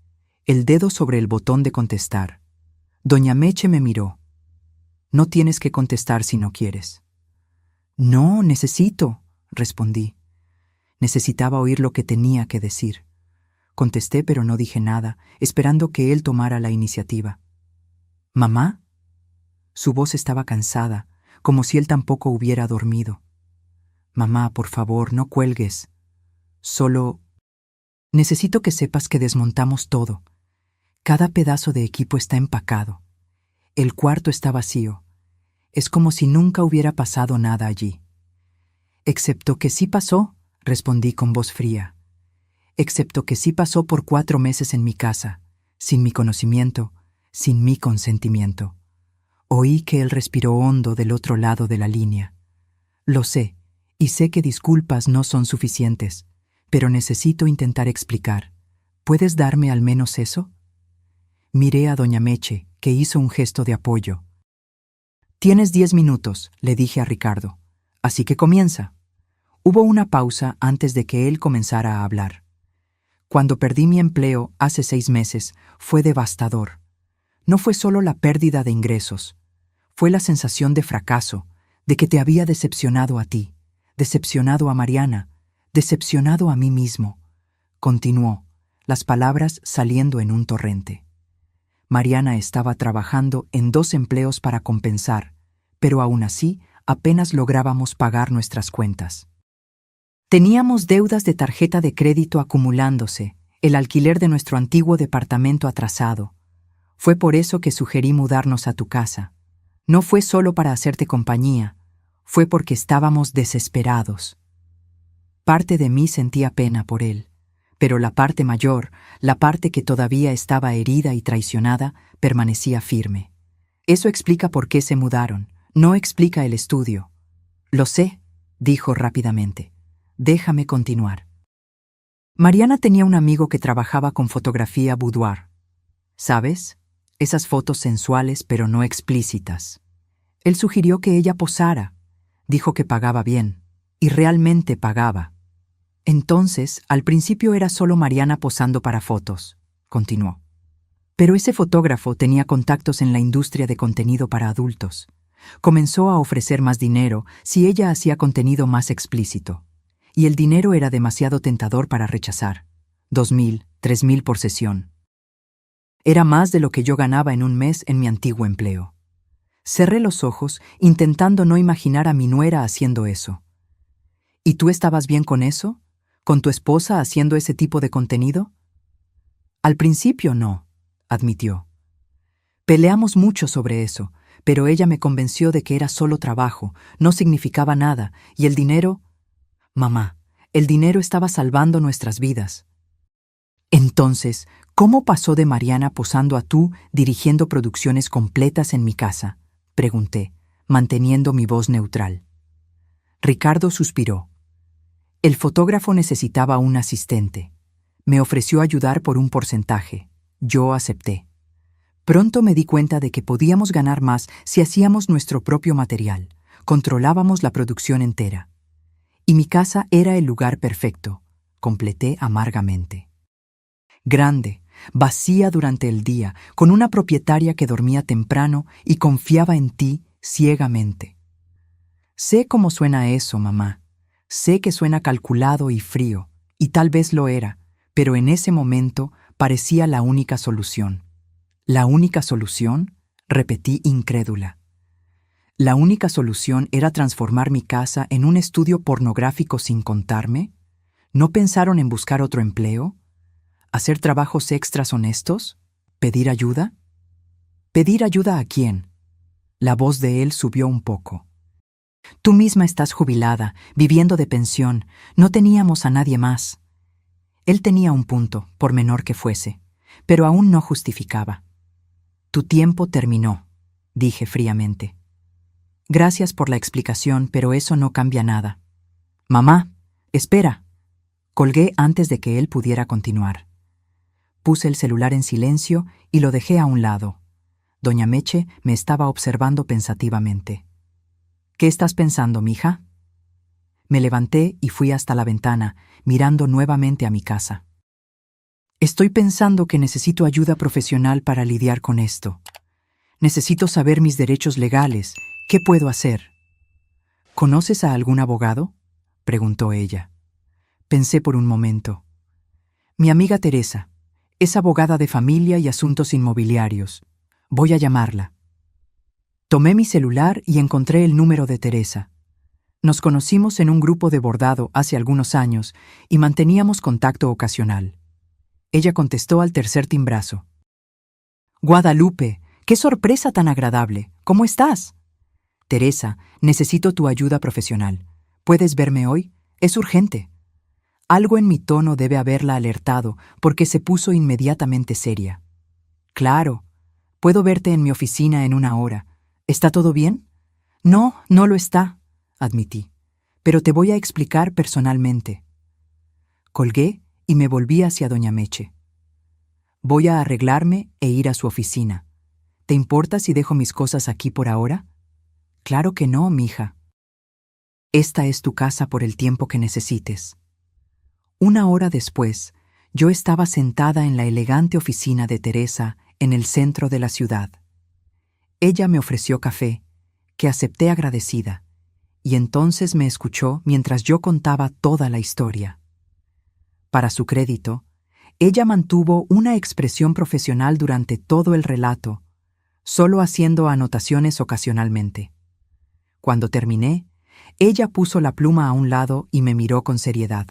el dedo sobre el botón de contestar. Doña Meche me miró. «No tienes que contestar si no quieres». «No, necesito», respondí. Necesitaba oír lo que tenía que decir. Contesté, pero no dije nada, esperando que él tomara la iniciativa. «¿Mamá?» Su voz estaba cansada, como si él tampoco hubiera dormido. «Mamá, por favor, no cuelgues. Solo necesito que sepas que desmontamos todo. Cada pedazo de equipo está empacado. El cuarto está vacío. Es como si nunca hubiera pasado nada allí». «Excepto que sí pasó», respondí con voz fría. «Excepto que sí pasó por 4 meses en mi casa, sin mi conocimiento, sin mi consentimiento». Oí que él respiró hondo del otro lado de la línea. «Lo sé, y sé que disculpas no son suficientes, pero necesito intentar explicar. ¿Puedes darme al menos eso?». Miré a doña Meche, que hizo un gesto de apoyo. «Tienes 10 minutos», le dije a Ricardo. «Así que comienza». Hubo una pausa antes de que él comenzara a hablar. «Cuando perdí mi empleo hace 6 meses, fue devastador. No fue solo la pérdida de ingresos. Fue la sensación de fracaso, de que te había decepcionado a ti, decepcionado a Mariana, decepcionado a mí mismo». Continuó, las palabras saliendo en un torrente. Mariana estaba trabajando en 2 empleos para compensar, pero aún así apenas lográbamos pagar nuestras cuentas. Teníamos deudas de tarjeta de crédito acumulándose, el alquiler de nuestro antiguo departamento atrasado. Fue por eso que sugerí mudarnos a tu casa. No fue solo para hacerte compañía, fue porque estábamos desesperados. Parte de mí sentía pena por él, pero la parte mayor, la parte que todavía estaba herida y traicionada, permanecía firme. Eso explica por qué se mudaron, no explica el estudio. «Lo sé», dijo rápidamente. «Déjame continuar». Mariana tenía un amigo que trabajaba con fotografía boudoir. ¿Sabes? Esas fotos sensuales pero no explícitas. Él sugirió que ella posara. Dijo que pagaba bien. Y realmente pagaba. Entonces, al principio era solo Mariana posando para fotos, continuó. Pero ese fotógrafo tenía contactos en la industria de contenido para adultos. Comenzó a ofrecer más dinero si ella hacía contenido más explícito. Y el dinero era demasiado tentador para rechazar. 2.000, 3.000 por sesión. Era más de lo que yo ganaba en un mes en mi antiguo empleo. Cerré los ojos, intentando no imaginar a mi nuera haciendo eso. ¿Y tú estabas bien con eso? ¿Con tu esposa haciendo ese tipo de contenido? Al principio no, admitió. Peleamos mucho sobre eso, pero ella me convenció de que era solo trabajo, no significaba nada, y el dinero... Mamá, el dinero estaba salvando nuestras vidas. Entonces, ¿cómo pasó de Mariana posando a tú dirigiendo producciones completas en mi casa?, pregunté, manteniendo mi voz neutral. Ricardo suspiró. El fotógrafo necesitaba un asistente. Me ofreció ayudar por un porcentaje. Yo acepté. Pronto me di cuenta de que podíamos ganar más si hacíamos nuestro propio material, controlábamos la producción entera. Y mi casa era el lugar perfecto, completé amargamente. Grande, vacía durante el día, con una propietaria que dormía temprano y confiaba en ti ciegamente. Sé cómo suena eso, mamá. Sé que suena calculado y frío, y tal vez lo era, pero en ese momento parecía la única solución. ¿La única solución? Repetí incrédula. ¿La única solución era transformar mi casa en un estudio pornográfico sin contarme? ¿No pensaron en buscar otro empleo? ¿Hacer trabajos extras honestos? ¿Pedir ayuda? ¿Pedir ayuda a quién? La voz de él subió un poco. Tú misma estás jubilada, viviendo de pensión. No teníamos a nadie más. Él tenía un punto, por menor que fuese, pero aún no justificaba. Tu tiempo terminó, dije fríamente. Gracias por la explicación, pero eso no cambia nada. Mamá, espera. Colgué antes de que él pudiera continuar. Puse el celular en silencio y lo dejé a un lado. Doña Meche me estaba observando pensativamente. ¿Qué estás pensando, mija? Me levanté y fui hasta la ventana, mirando nuevamente a mi casa. Estoy pensando que necesito ayuda profesional para lidiar con esto. Necesito saber mis derechos legales. ¿Qué puedo hacer? ¿Conoces a algún abogado? Preguntó ella. Pensé por un momento. Mi amiga Teresa. Es abogada de familia y asuntos inmobiliarios. Voy a llamarla. Tomé mi celular y encontré el número de Teresa. Nos conocimos en un grupo de bordado hace algunos años y manteníamos contacto ocasional. Ella contestó al tercer timbrazo. Guadalupe, qué sorpresa tan agradable. ¿Cómo estás? Teresa, necesito tu ayuda profesional. ¿Puedes verme hoy? Es urgente. Algo en mi tono debe haberla alertado, porque se puso inmediatamente seria. Claro, puedo verte en mi oficina en 1 hora. ¿Está todo bien? No, no lo está, admití. Pero te voy a explicar personalmente. Colgué y me volví hacia doña Meche. Voy a arreglarme e ir a su oficina. ¿Te importa si dejo mis cosas aquí por ahora? Claro que no, mija. Esta es tu casa por el tiempo que necesites. 1 hora después, yo estaba sentada en la elegante oficina de Teresa en el centro de la ciudad. Ella me ofreció café, que acepté agradecida, y entonces me escuchó mientras yo contaba toda la historia. Para su crédito, ella mantuvo una expresión profesional durante todo el relato, solo haciendo anotaciones ocasionalmente. Cuando terminé, ella puso la pluma a un lado y me miró con seriedad.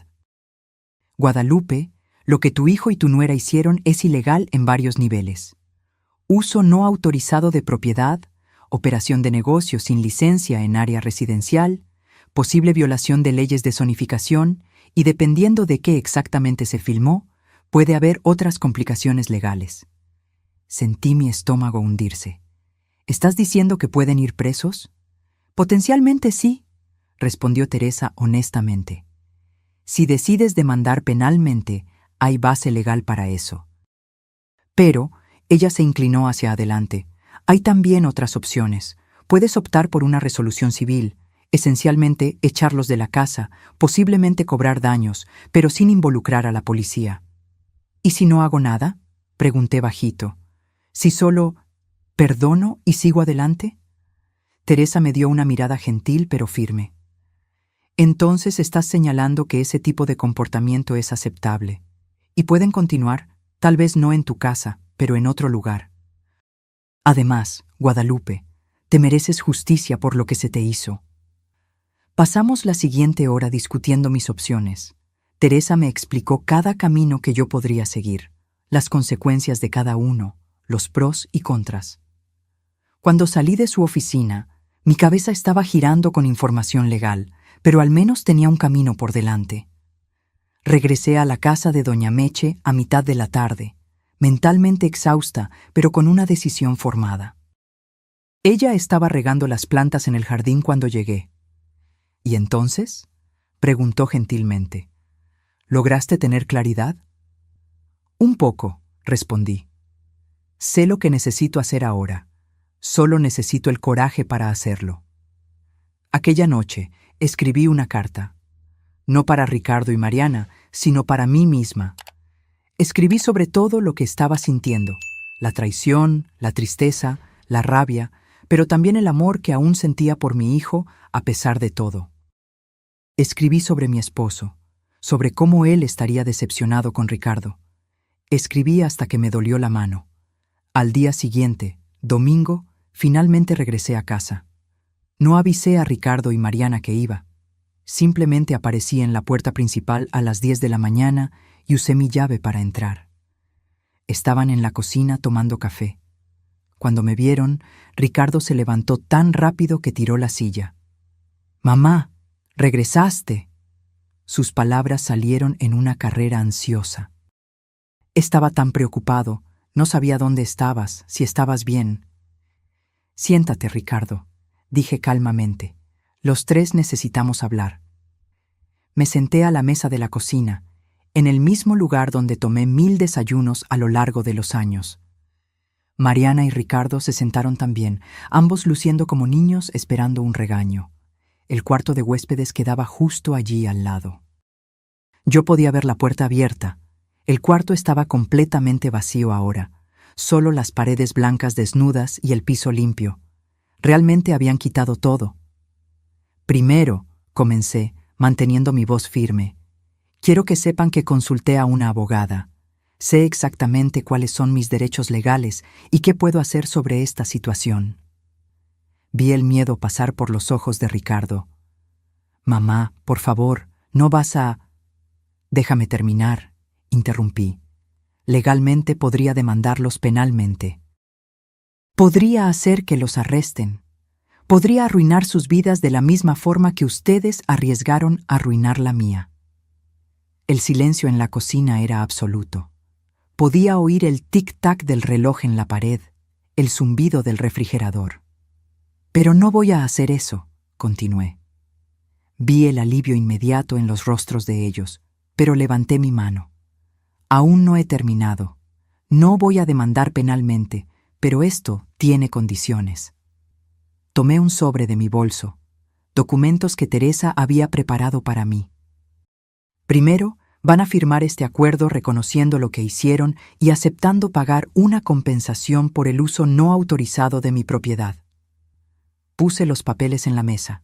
Guadalupe, lo que tu hijo y tu nuera hicieron es ilegal en varios niveles. Uso no autorizado de propiedad, operación de negocio sin licencia en área residencial, posible violación de leyes de zonificación y dependiendo de qué exactamente se filmó, puede haber otras complicaciones legales. Sentí mi estómago hundirse. ¿Estás diciendo que pueden ir presos? Potencialmente sí, respondió Teresa honestamente. Si decides demandar penalmente, hay base legal para eso. Pero ella se inclinó hacia adelante. Hay también otras opciones. Puedes optar por una resolución civil, esencialmente echarlos de la casa, posiblemente cobrar daños, pero sin involucrar a la policía. ¿Y si no hago nada? Pregunté bajito. ¿Si solo perdono y sigo adelante? Teresa me dio una mirada gentil pero firme. Entonces estás señalando que ese tipo de comportamiento es aceptable. Y pueden continuar, tal vez no en tu casa, pero en otro lugar. Además, Guadalupe, te mereces justicia por lo que se te hizo. Pasamos la siguiente hora discutiendo mis opciones. Teresa me explicó cada camino que yo podría seguir, las consecuencias de cada uno, los pros y contras. Cuando salí de su oficina, mi cabeza estaba girando con información legal, pero al menos tenía un camino por delante. Regresé a la casa de doña Meche a mitad de la tarde, mentalmente exhausta, pero con una decisión formada. Ella estaba regando las plantas en el jardín cuando llegué. ¿Y entonces? Preguntó gentilmente. ¿Lograste tener claridad? Un poco, respondí. Sé lo que necesito hacer ahora. Solo necesito el coraje para hacerlo. Aquella noche escribí una carta. No para Ricardo y Mariana, sino para mí misma. Escribí sobre todo lo que estaba sintiendo, la traición, la tristeza, la rabia, pero también el amor que aún sentía por mi hijo a pesar de todo. Escribí sobre mi esposo, sobre cómo él estaría decepcionado con Ricardo. Escribí hasta que me dolió la mano. Al día siguiente, domingo, finalmente regresé a casa. No avisé a Ricardo y Mariana que iba. Simplemente aparecí en la puerta principal a las 10 de la mañana y usé mi llave para entrar. Estaban en la cocina tomando café. Cuando me vieron, Ricardo se levantó tan rápido que tiró la silla. «Mamá, regresaste». Sus palabras salieron en una carrera ansiosa. Estaba tan preocupado, no sabía dónde estabas, si estabas bien. «Siéntate, Ricardo», dije calmamente. «Los tres necesitamos hablar». Me senté a la mesa de la cocina, en el mismo lugar donde tomé 1000 desayunos a lo largo de los años. Mariana y Ricardo se sentaron también, ambos luciendo como niños esperando un regaño. El cuarto de huéspedes quedaba justo allí al lado. Yo podía ver la puerta abierta. El cuarto estaba completamente vacío ahora, solo las paredes blancas desnudas y el piso limpio. Realmente habían quitado todo. «Primero», comencé, manteniendo mi voz firme, «quiero que sepan que consulté a una abogada. Sé exactamente cuáles son mis derechos legales y qué puedo hacer sobre esta situación». Vi el miedo pasar por los ojos de Ricardo. «Mamá, por favor, no vas a...» «Déjame terminar», interrumpí. «Legalmente podría demandarlos penalmente. Podría hacer que los arresten. Podría arruinar sus vidas de la misma forma que ustedes arriesgaron a arruinar la mía». El silencio en la cocina era absoluto. Podía oír el tic-tac del reloj en la pared, el zumbido del refrigerador. «Pero no voy a hacer eso», continué. Vi el alivio inmediato en los rostros de ellos, pero levanté mi mano. «Aún no he terminado. No voy a demandar penalmente, pero esto tiene condiciones». Tomé un sobre de mi bolso, documentos que Teresa había preparado para mí. «Primero, van a firmar este acuerdo reconociendo lo que hicieron y aceptando pagar una compensación por el uso no autorizado de mi propiedad». Puse los papeles en la mesa.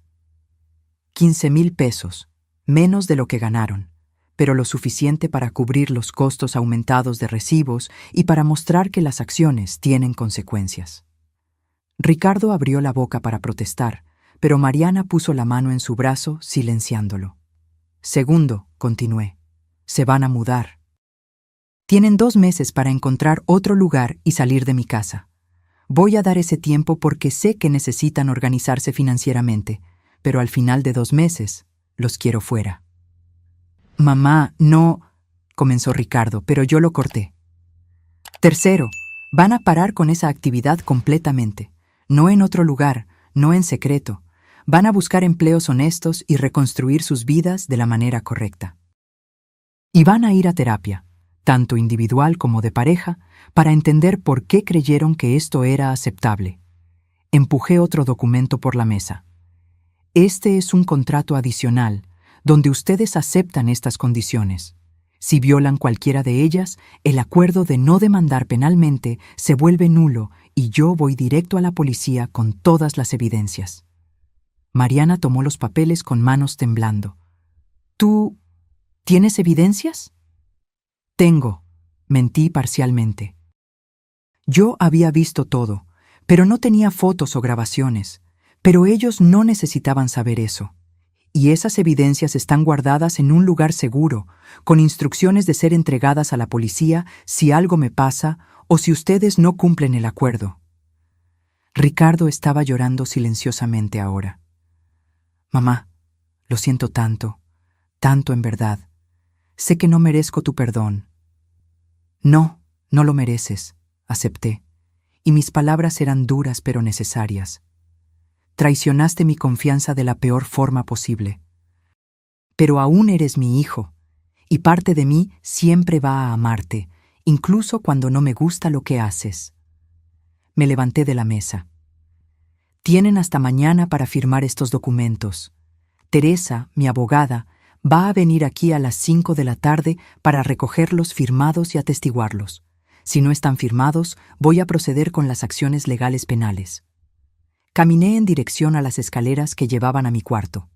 15,000 pesos, menos de lo que ganaron, pero lo suficiente para cubrir los costos aumentados de recibos y para mostrar que las acciones tienen consecuencias. Ricardo abrió la boca para protestar, pero Mariana puso la mano en su brazo, silenciándolo. «Segundo», continué, «se van a mudar. Tienen 2 meses para encontrar otro lugar y salir de mi casa. Voy a dar ese tiempo porque sé que necesitan organizarse financieramente, pero al final de 2 meses los quiero fuera». «Mamá, no», comenzó Ricardo, pero yo lo corté. «Tercero, van a parar con esa actividad completamente. No en otro lugar, no en secreto. Van a buscar empleos honestos y reconstruir sus vidas de la manera correcta. Y van a ir a terapia, tanto individual como de pareja, para entender por qué creyeron que esto era aceptable». Empujé otro documento por la mesa. «Este es un contrato adicional, donde ustedes aceptan estas condiciones. Si violan cualquiera de ellas, el acuerdo de no demandar penalmente se vuelve nulo y yo voy directo a la policía con todas las evidencias». Mariana tomó los papeles con manos temblando. «¿Tú tienes evidencias?» «Tengo», mentí parcialmente. Yo había visto todo, pero no tenía fotos o grabaciones. Pero ellos no necesitaban saber eso. Y esas evidencias están guardadas en un lugar seguro, con instrucciones de ser entregadas a la policía si algo me pasa o si ustedes no cumplen el acuerdo. Ricardo estaba llorando silenciosamente ahora. «Mamá, lo siento tanto, tanto en verdad. Sé que no merezco tu perdón». «No, no lo mereces», acepté, y mis palabras eran duras pero necesarias. «Traicionaste mi confianza de la peor forma posible. Pero aún eres mi hijo, y parte de mí siempre va a amarte, incluso cuando no me gusta lo que haces». Me levanté de la mesa. Tienen hasta mañana para firmar estos documentos. Teresa, mi abogada, va a venir aquí a las 5 de la tarde para recogerlos firmados y atestiguarlos. Si no están firmados, voy a proceder con las acciones legales penales. Caminé en dirección a las escaleras que llevaban a mi cuarto.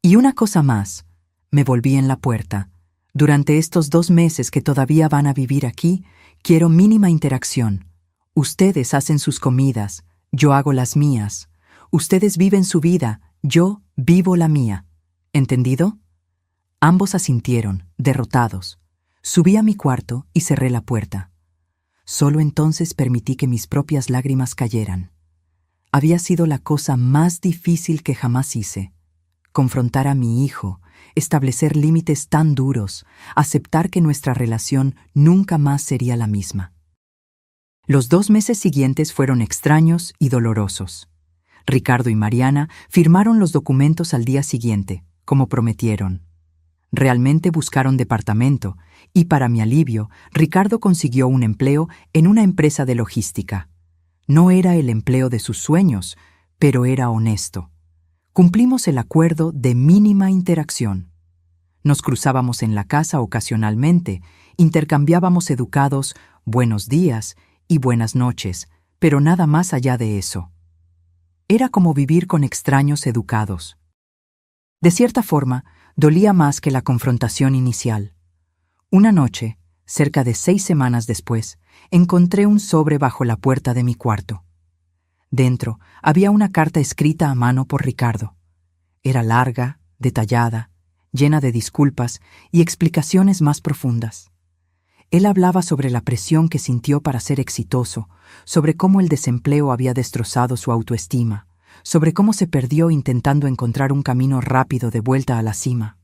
Y una cosa más, me volví en la puerta. Durante estos 2 meses que todavía van a vivir aquí, quiero mínima interacción. Ustedes hacen sus comidas, yo hago las mías. Ustedes viven su vida, yo vivo la mía. ¿Entendido? Ambos asintieron, derrotados. Subí a mi cuarto y cerré la puerta. Solo entonces permití que mis propias lágrimas cayeran. Había sido la cosa más difícil que jamás hice. Confrontar a mi hijo, establecer límites tan duros, aceptar que nuestra relación nunca más sería la misma. Los 2 meses siguientes fueron extraños y dolorosos. Ricardo y Mariana firmaron los documentos al día siguiente, como prometieron. Realmente buscaron departamento y, para mi alivio, Ricardo consiguió un empleo en una empresa de logística. No era el empleo de sus sueños, pero era honesto. Cumplimos el acuerdo de mínima interacción. Nos cruzábamos en la casa ocasionalmente, intercambiábamos educados buenos días y buenas noches, pero nada más allá de eso. Era como vivir con extraños educados. De cierta forma, dolía más que la confrontación inicial. Una noche, cerca de 6 semanas después, encontré un sobre bajo la puerta de mi cuarto. Dentro había una carta escrita a mano por Ricardo. Era larga, detallada, llena de disculpas y explicaciones más profundas. Él hablaba sobre la presión que sintió para ser exitoso, sobre cómo el desempleo había destrozado su autoestima, sobre cómo se perdió intentando encontrar un camino rápido de vuelta a la cima.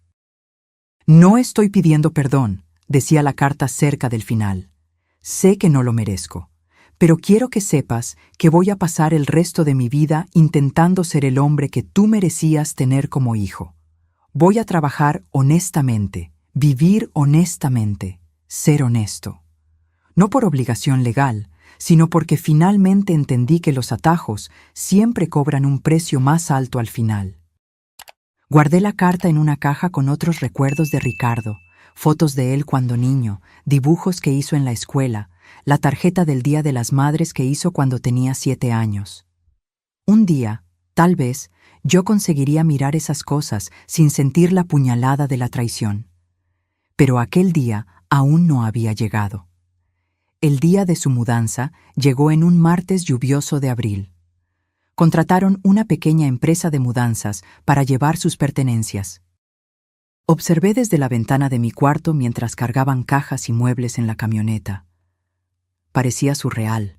No estoy pidiendo perdón, decía la carta cerca del final. Sé que no lo merezco, pero quiero que sepas que voy a pasar el resto de mi vida intentando ser el hombre que tú merecías tener como hijo. Voy a trabajar honestamente, vivir honestamente, ser honesto. No por obligación legal, sino porque finalmente entendí que los atajos siempre cobran un precio más alto al final. Guardé la carta en una caja con otros recuerdos de Ricardo, fotos de él cuando niño, dibujos que hizo en la escuela, la tarjeta del Día de las Madres que hizo cuando tenía 7 años. Un día, tal vez, yo conseguiría mirar esas cosas sin sentir la puñalada de la traición. Pero aquel día aún no había llegado. El día de su mudanza llegó en un martes lluvioso de abril. Contrataron una pequeña empresa de mudanzas para llevar sus pertenencias. Observé desde la ventana de mi cuarto mientras cargaban cajas y muebles en la camioneta. Parecía surreal.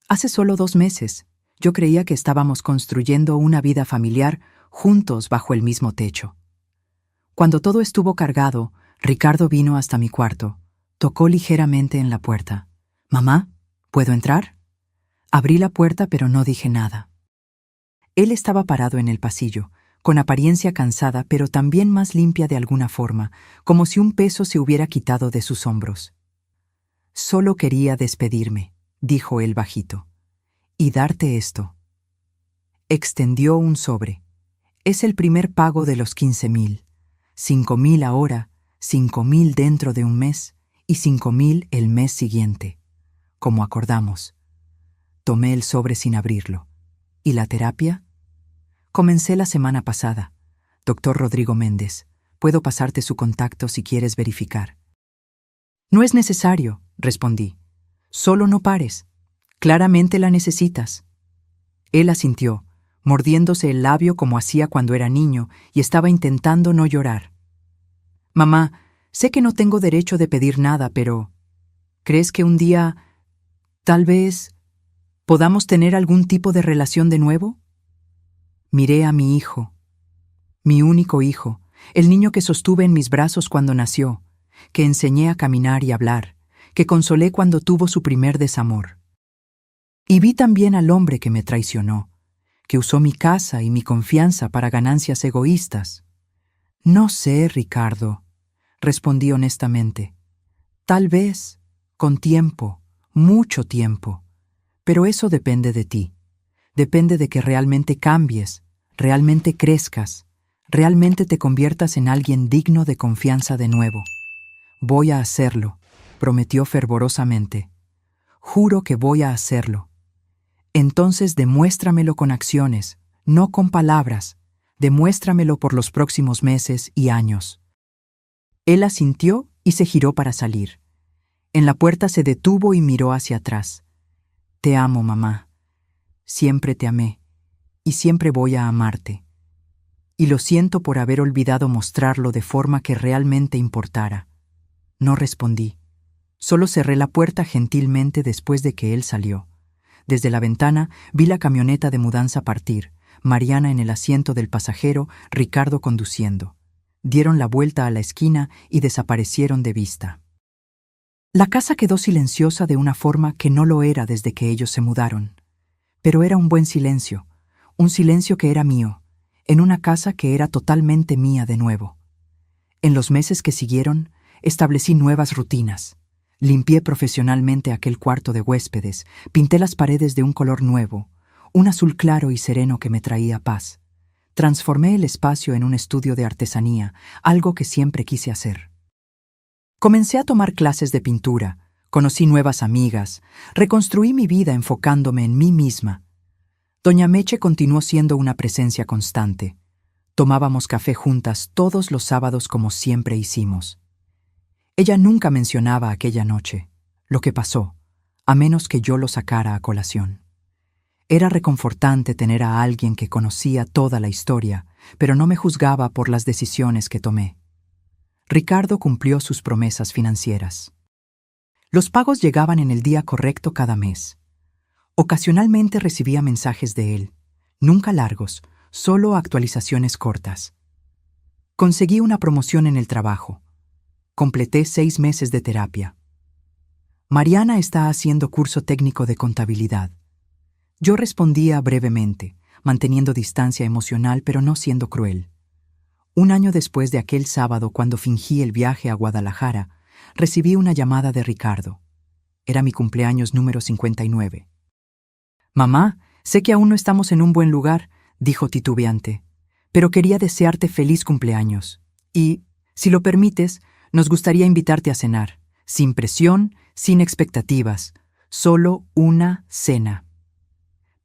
Hace solo 2 meses, yo creía que estábamos construyendo una vida familiar juntos bajo el mismo techo. Cuando todo estuvo cargado, Ricardo vino hasta mi cuarto. Tocó ligeramente en la puerta. «Mamá, ¿puedo entrar?» Abrí la puerta, pero no dije nada. Él estaba parado en el pasillo, con apariencia cansada, pero también más limpia de alguna forma, como si un peso se hubiera quitado de sus hombros. «Solo quería despedirme», dijo él bajito, «y darte esto». Extendió un sobre. «Es el primer pago de los 15,000. 5,000 ahora, 5,000 dentro de un mes y 5,000 el mes siguiente, como acordamos». Tomé el sobre sin abrirlo. ¿Y la terapia? Comencé la semana pasada. Doctor Rodrigo Méndez, puedo pasarte su contacto si quieres verificar. No es necesario, respondí. Solo no pares. Claramente la necesitas. Él asintió, mordiéndose el labio como hacía cuando era niño y estaba intentando no llorar. Mamá, sé que no tengo derecho de pedir nada, pero ¿crees que un día, tal vez, podamos tener algún tipo de relación de nuevo? Miré a mi hijo, mi único hijo, el niño que sostuve en mis brazos cuando nació, que enseñé a caminar y hablar, que consolé cuando tuvo su primer desamor. Y vi también al hombre que me traicionó, que usó mi casa y mi confianza para ganancias egoístas. No sé, Ricardo, respondí honestamente. Tal vez, con tiempo, mucho tiempo, Pero eso depende de ti. Depende de que realmente cambies, realmente crezcas, realmente te conviertas en alguien digno de confianza de nuevo. Voy a hacerlo, prometió fervorosamente. Juro que voy a hacerlo. Entonces demuéstramelo con acciones, no con palabras. Demuéstramelo por los próximos meses y años. Él asintió y se giró para salir. En la puerta se detuvo y miró hacia atrás. Te amo, mamá. Siempre te amé, y siempre voy a amarte. Y lo siento por haber olvidado mostrarlo de forma que realmente importara. No respondí. Solo cerré la puerta gentilmente después de que él salió. Desde la ventana vi la camioneta de mudanza partir, Mariana en el asiento del pasajero, Ricardo conduciendo. Dieron la vuelta a la esquina y desaparecieron de vista. La casa quedó silenciosa de una forma que no lo era desde que ellos se mudaron. Pero era un buen silencio, un silencio que era mío, en una casa que era totalmente mía de nuevo. En los meses que siguieron, establecí nuevas rutinas. Limpié profesionalmente aquel cuarto de huéspedes, pinté las paredes de un color nuevo, un azul claro y sereno que me traía paz. Transformé el espacio en un estudio de artesanía, algo que siempre quise hacer. Comencé a tomar clases de pintura, conocí nuevas amigas, reconstruí mi vida enfocándome en mí misma. Doña Meche continuó siendo una presencia constante. Tomábamos café juntas todos los sábados como siempre hicimos. Ella nunca mencionaba aquella noche, lo que pasó, a menos que yo lo sacara a colación. Era reconfortante tener a alguien que conocía toda la historia, pero no me juzgaba por las decisiones que tomé. Ricardo cumplió sus promesas financieras. Los pagos llegaban en el día correcto cada mes. Ocasionalmente recibía mensajes de él, nunca largos, solo actualizaciones cortas. Conseguí una promoción en el trabajo. Completé 6 meses de terapia. Mariana está haciendo curso técnico de contabilidad. Yo respondía brevemente, manteniendo distancia emocional pero no siendo cruel. Un año después de aquel sábado, cuando fingí el viaje a Guadalajara, recibí una llamada de Ricardo. Era mi cumpleaños número 59. «Mamá, sé que aún no estamos en un buen lugar», dijo titubeante, «pero quería desearte feliz cumpleaños. Y, si lo permites, nos gustaría invitarte a cenar, sin presión, sin expectativas, solo una cena».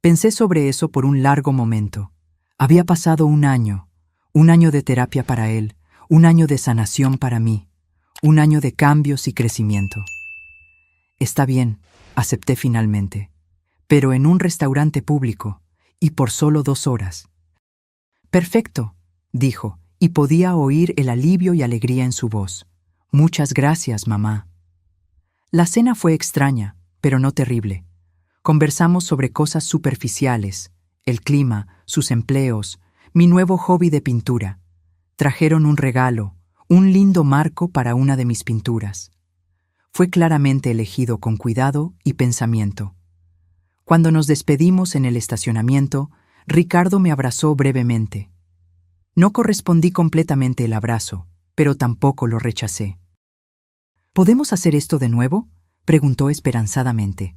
Pensé sobre eso por un largo momento. Había pasado un año de terapia para él, un año de sanación para mí, un año de cambios y crecimiento. «Está bien», acepté finalmente, «pero en un restaurante público, y por solo 2 horas». «Perfecto», dijo, y podía oír el alivio y alegría en su voz. «Muchas gracias, mamá». La cena fue extraña, pero no terrible. Conversamos sobre cosas superficiales, el clima, sus empleos, mi nuevo hobby de pintura. Trajeron un regalo, un lindo marco para una de mis pinturas. Fue claramente elegido con cuidado y pensamiento. Cuando nos despedimos en el estacionamiento, Ricardo me abrazó brevemente. No correspondí completamente el abrazo, pero tampoco lo rechacé. «¿Podemos hacer esto de nuevo?», preguntó esperanzadamente.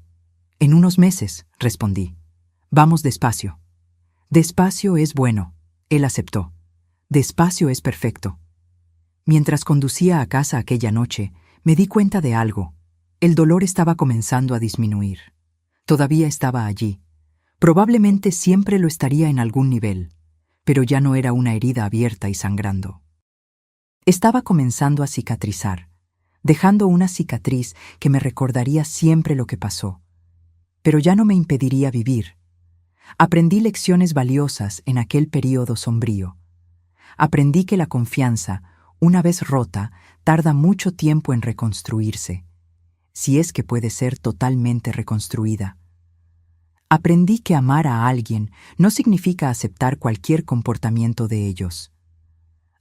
«En unos meses», respondí. «Vamos despacio». «Despacio es bueno», él aceptó. «Despacio es perfecto». Mientras conducía a casa aquella noche, me di cuenta de algo. El dolor estaba comenzando a disminuir. Todavía estaba allí. Probablemente siempre lo estaría en algún nivel, pero ya no era una herida abierta y sangrando. Estaba comenzando a cicatrizar, dejando una cicatriz que me recordaría siempre lo que pasó. Pero ya no me impediría vivir. Aprendí lecciones valiosas en aquel período sombrío. Aprendí que la confianza, una vez rota, tarda mucho tiempo en reconstruirse, si es que puede ser totalmente reconstruida. Aprendí que amar a alguien no significa aceptar cualquier comportamiento de ellos.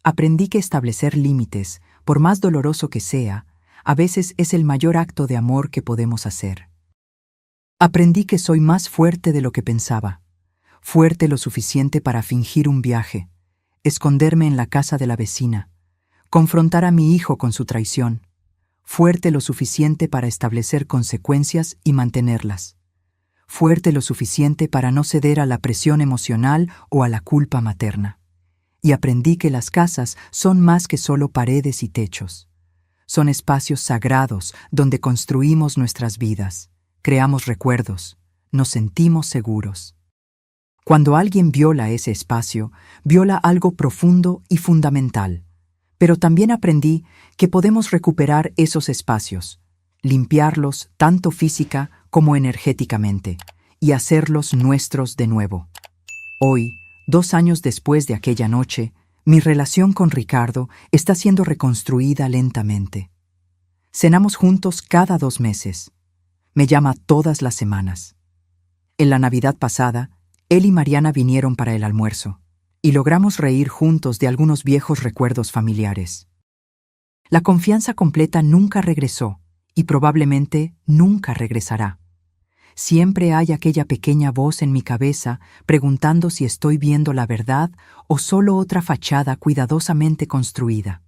Aprendí que establecer límites, por más doloroso que sea, a veces es el mayor acto de amor que podemos hacer. Aprendí que soy más fuerte de lo que pensaba, fuerte lo suficiente para fingir un viaje, esconderme en la casa de la vecina, confrontar a mi hijo con su traición, fuerte lo suficiente para establecer consecuencias y mantenerlas, fuerte lo suficiente para no ceder a la presión emocional o a la culpa materna. Y aprendí que las casas son más que solo paredes y techos. Son espacios sagrados donde construimos nuestras vidas, creamos recuerdos, nos sentimos seguros. Cuando alguien viola ese espacio, viola algo profundo y fundamental. Pero también aprendí que podemos recuperar esos espacios, limpiarlos tanto física como energéticamente, y hacerlos nuestros de nuevo. Hoy, 2 años después de aquella noche, mi relación con Ricardo está siendo reconstruida lentamente. Cenamos juntos cada 2 meses. Me llama todas las semanas. En la Navidad pasada, él y Mariana vinieron para el almuerzo, y logramos reír juntos de algunos viejos recuerdos familiares. La confianza completa nunca regresó, y probablemente nunca regresará. Siempre hay aquella pequeña voz en mi cabeza preguntando si estoy viendo la verdad o solo otra fachada cuidadosamente construida.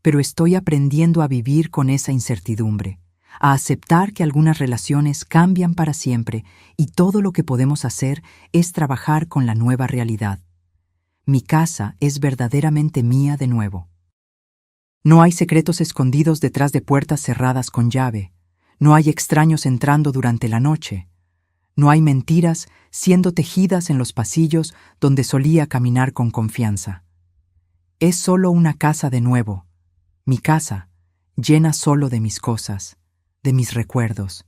Pero estoy aprendiendo a vivir con esa incertidumbre, a aceptar que algunas relaciones cambian para siempre y todo lo que podemos hacer es trabajar con la nueva realidad. Mi casa es verdaderamente mía de nuevo. No hay secretos escondidos detrás de puertas cerradas con llave. No hay extraños entrando durante la noche. No hay mentiras siendo tejidas en los pasillos donde solía caminar con confianza. Es solo una casa de nuevo. Mi casa, llena solo de mis cosas, de mis recuerdos,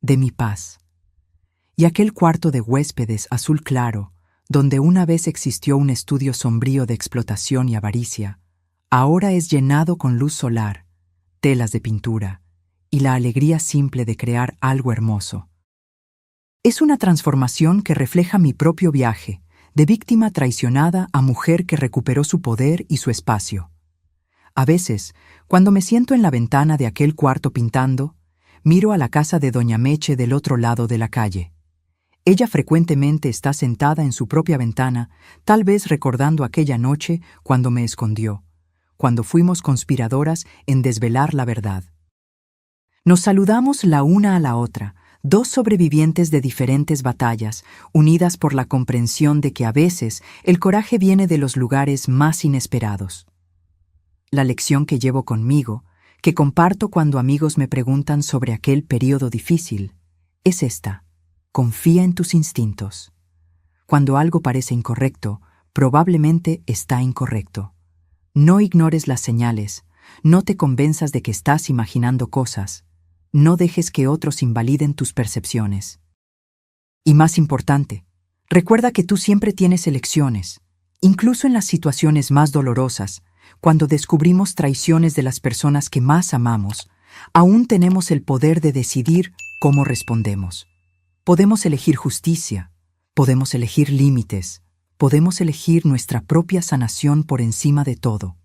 de mi paz. Y aquel cuarto de huéspedes azul claro, donde una vez existió un estudio sombrío de explotación y avaricia, ahora es llenado con luz solar, telas de pintura y la alegría simple de crear algo hermoso. Es una transformación que refleja mi propio viaje, de víctima traicionada a mujer que recuperó su poder y su espacio. A veces, cuando me siento en la ventana de aquel cuarto pintando, miro a la casa de Doña Meche del otro lado de la calle. Ella frecuentemente está sentada en su propia ventana, tal vez recordando aquella noche cuando me escondió, cuando fuimos conspiradoras en desvelar la verdad. Nos saludamos la una a la otra, 2 sobrevivientes de diferentes batallas, unidas por la comprensión de que a veces el coraje viene de los lugares más inesperados. La lección que llevo conmigo, que comparto cuando amigos me preguntan sobre aquel período difícil, es esta: confía en tus instintos. Cuando algo parece incorrecto, probablemente está incorrecto. No ignores las señales, no te convenzas de que estás imaginando cosas, no dejes que otros invaliden tus percepciones. Y más importante, recuerda que tú siempre tienes elecciones, incluso en las situaciones más dolorosas. Cuando descubrimos traiciones de las personas que más amamos, aún tenemos el poder de decidir cómo respondemos. Podemos elegir justicia, podemos elegir límites, podemos elegir nuestra propia sanación por encima de todo.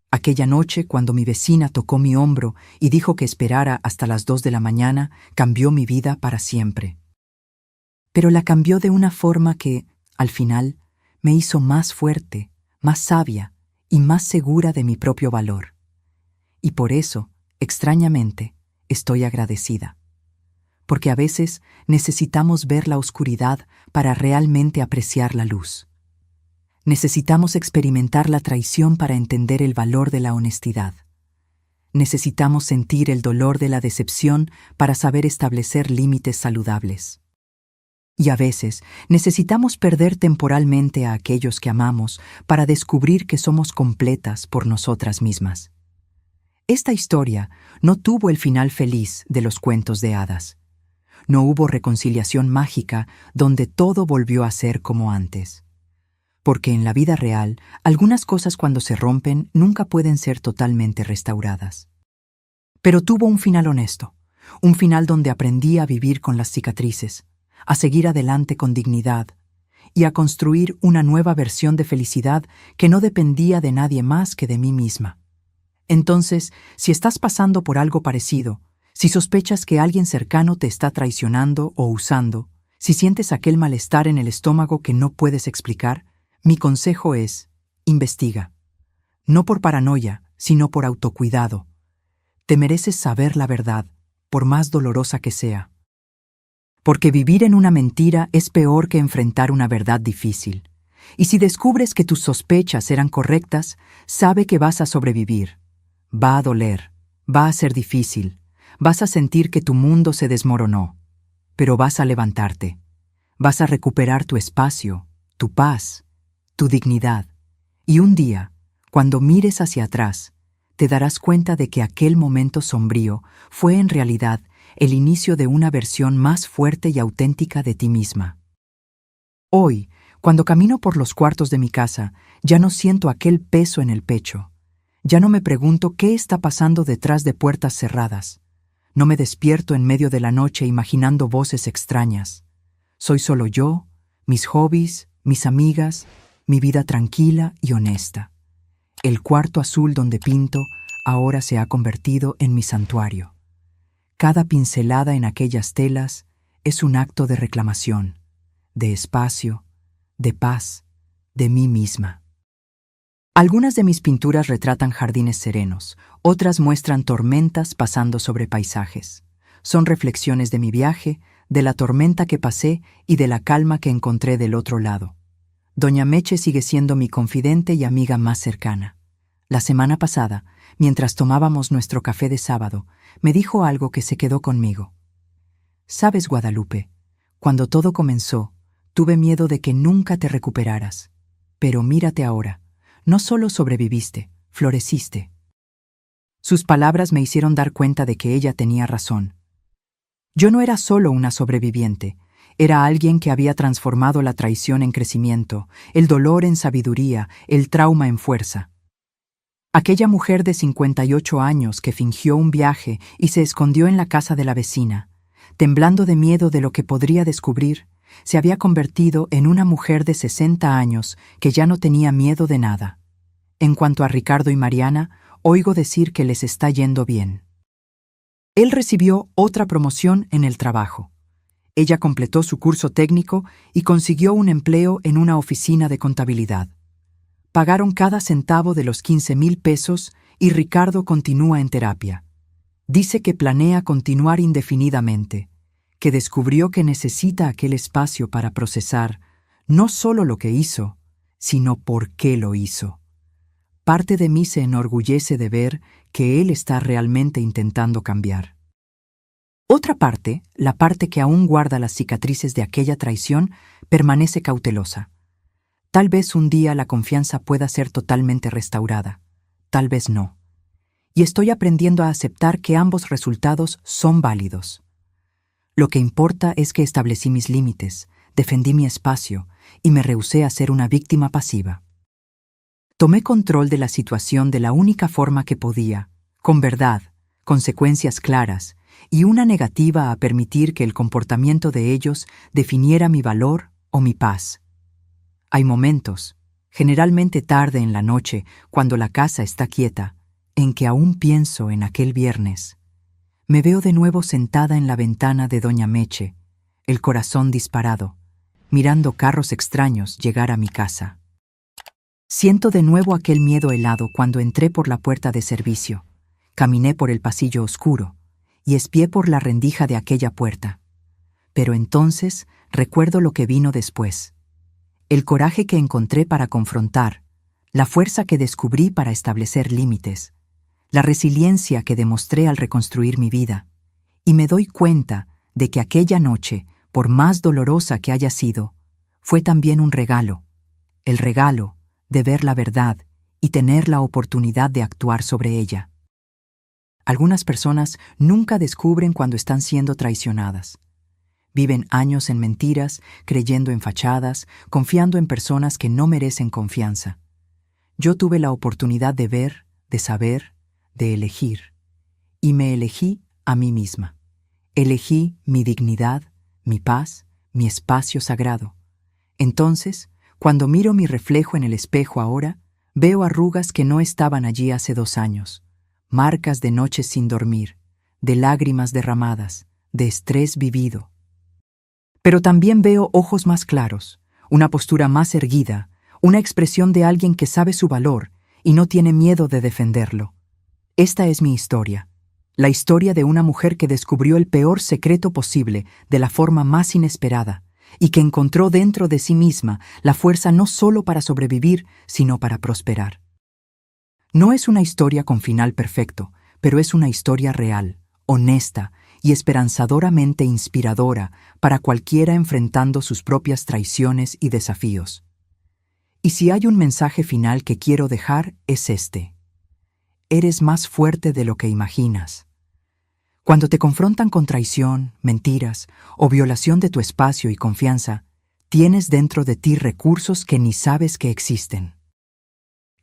Aquella noche, cuando mi vecina tocó mi hombro y dijo que esperara hasta las 2 de la mañana, cambió mi vida para siempre. Pero la cambió de una forma que, al final, me hizo más fuerte, más sabia y más segura de mi propio valor. Y por eso, extrañamente, estoy agradecida. Porque a veces necesitamos ver la oscuridad para realmente apreciar la luz. Necesitamos experimentar la traición para entender el valor de la honestidad. Necesitamos sentir el dolor de la decepción para saber establecer límites saludables. Y a veces necesitamos perder temporalmente a aquellos que amamos para descubrir que somos completas por nosotras mismas. Esta historia no tuvo el final feliz de los cuentos de hadas. No hubo reconciliación mágica donde todo volvió a ser como antes. Porque en la vida real, algunas cosas cuando se rompen nunca pueden ser totalmente restauradas. Pero tuvo un final honesto, un final donde aprendí a vivir con las cicatrices, a seguir adelante con dignidad y a construir una nueva versión de felicidad que no dependía de nadie más que de mí misma. Entonces, si estás pasando por algo parecido, si sospechas que alguien cercano te está traicionando o usando, si sientes aquel malestar en el estómago que no puedes explicar, mi consejo es: investiga. No por paranoia, sino por autocuidado. Te mereces saber la verdad, por más dolorosa que sea. porque vivir en una mentira es peor que enfrentar una verdad difícil. Y si descubres que tus sospechas eran correctas, sabe que vas a sobrevivir. Va a doler, va a ser difícil, vas a sentir que tu mundo se desmoronó, pero vas a levantarte. Vas a recuperar tu espacio, tu paz, tu dignidad. Y un día, cuando mires hacia atrás, te darás cuenta de que aquel momento sombrío fue en realidad el inicio de una versión más fuerte y auténtica de ti misma. Hoy, cuando camino por los cuartos de mi casa, ya no siento aquel peso en el pecho. Ya no me pregunto qué está pasando detrás de puertas cerradas. No me despierto en medio de la noche imaginando voces extrañas. Soy solo yo, mis hobbies, mis amigas, mi vida tranquila y honesta. El cuarto azul donde pinto ahora se ha convertido en mi santuario. Cada pincelada en aquellas telas es un acto de reclamación, de espacio, de paz, de mí misma. Algunas de mis pinturas retratan jardines serenos, otras muestran tormentas pasando sobre paisajes. Son reflexiones de mi viaje, de la tormenta que pasé y de la calma que encontré del otro lado. Doña Meche sigue siendo mi confidente y amiga más cercana. La semana pasada, mientras tomábamos nuestro café de sábado, me dijo algo que se quedó conmigo. «Sabes, Guadalupe, cuando todo comenzó, tuve miedo de que nunca te recuperaras. Pero mírate ahora, no solo sobreviviste, floreciste». Sus palabras me hicieron dar cuenta de que ella tenía razón. Yo no era solo una sobreviviente, era alguien que había transformado la traición en crecimiento, el dolor en sabiduría, el trauma en fuerza. Aquella mujer de 58 años que fingió un viaje y se escondió en la casa de la vecina, temblando de miedo de lo que podría descubrir, se había convertido en una mujer de 60 años que ya no tenía miedo de nada. En cuanto a Ricardo y Mariana, oigo decir que les está yendo bien. Él recibió otra promoción en el trabajo. Ella completó su curso técnico y consiguió un empleo en una oficina de contabilidad. Pagaron cada centavo de los 15,000 pesos y Ricardo continúa en terapia. Dice que planea continuar indefinidamente, que descubrió que necesita aquel espacio para procesar no solo lo que hizo, sino por qué lo hizo. Parte de mí se enorgullece de ver que él está realmente intentando cambiar. Otra parte, la parte que aún guarda las cicatrices de aquella traición, permanece cautelosa. Tal vez un día la confianza pueda ser totalmente restaurada, tal vez no. Y estoy aprendiendo a aceptar que ambos resultados son válidos. Lo que importa es que establecí mis límites, defendí mi espacio y me rehusé a ser una víctima pasiva. Tomé control de la situación de la única forma que podía, con verdad, consecuencias claras y una negativa a permitir que el comportamiento de ellos definiera mi valor o mi paz. Hay momentos, generalmente tarde en la noche, cuando la casa está quieta, en que aún pienso en aquel viernes. Me veo de nuevo sentada en la ventana de Doña Meche, el corazón disparado, mirando carros extraños llegar a mi casa. Siento de nuevo aquel miedo helado cuando entré por la puerta de servicio, caminé por el pasillo oscuro y espié por la rendija de aquella puerta. Pero entonces recuerdo lo que vino después. El coraje que encontré para confrontar, la fuerza que descubrí para establecer límites, la resiliencia que demostré al reconstruir mi vida, y me doy cuenta de que aquella noche, por más dolorosa que haya sido, fue también un regalo, el regalo de ver la verdad y tener la oportunidad de actuar sobre ella. Algunas personas nunca descubren cuando están siendo traicionadas. Viven años en mentiras, creyendo en fachadas, confiando en personas que no merecen confianza. Yo tuve la oportunidad de ver, de saber, de elegir. Y me elegí a mí misma. Elegí mi dignidad, mi paz, mi espacio sagrado. Entonces, cuando miro mi reflejo en el espejo ahora, veo arrugas que no estaban allí hace 2 años, marcas de noches sin dormir, de lágrimas derramadas, de estrés vivido. Pero también veo ojos más claros, una postura más erguida, una expresión de alguien que sabe su valor y no tiene miedo de defenderlo. Esta es mi historia. La historia de una mujer que descubrió el peor secreto posible de la forma más inesperada y que encontró dentro de sí misma la fuerza no solo para sobrevivir, sino para prosperar. No es una historia con final perfecto, pero es una historia real, honesta y esperanzadoramente inspiradora para cualquiera enfrentando sus propias traiciones y desafíos. Y si hay un mensaje final que quiero dejar, es este: eres más fuerte de lo que imaginas. Cuando te confrontan con traición, mentiras o violación de tu espacio y confianza, tienes dentro de ti recursos que ni sabes que existen.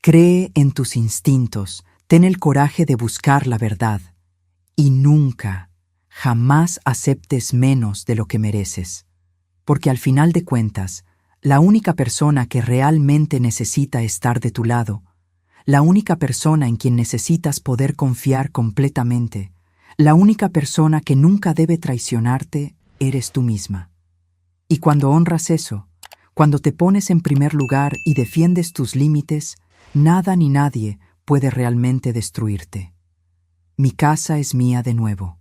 Cree en tus instintos, ten el coraje de buscar la verdad y nunca, jamás aceptes menos de lo que mereces, porque al final de cuentas, la única persona que realmente necesita estar de tu lado, la única persona en quien necesitas poder confiar completamente, la única persona que nunca debe traicionarte, eres tú misma. Y cuando honras eso, cuando te pones en primer lugar y defiendes tus límites, nada ni nadie puede realmente destruirte. Mi casa es mía de nuevo.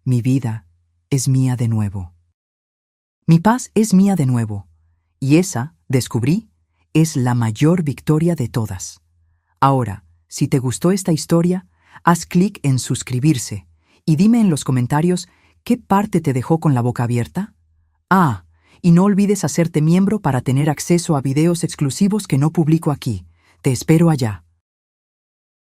Mi vida es mía de nuevo. Mi paz es mía de nuevo. Y esa, descubrí, es la mayor victoria de todas. Ahora, si te gustó esta historia, haz clic en suscribirse y dime en los comentarios qué parte te dejó con la boca abierta. Y no olvides hacerte miembro para tener acceso a videos exclusivos que no publico aquí. Te espero allá.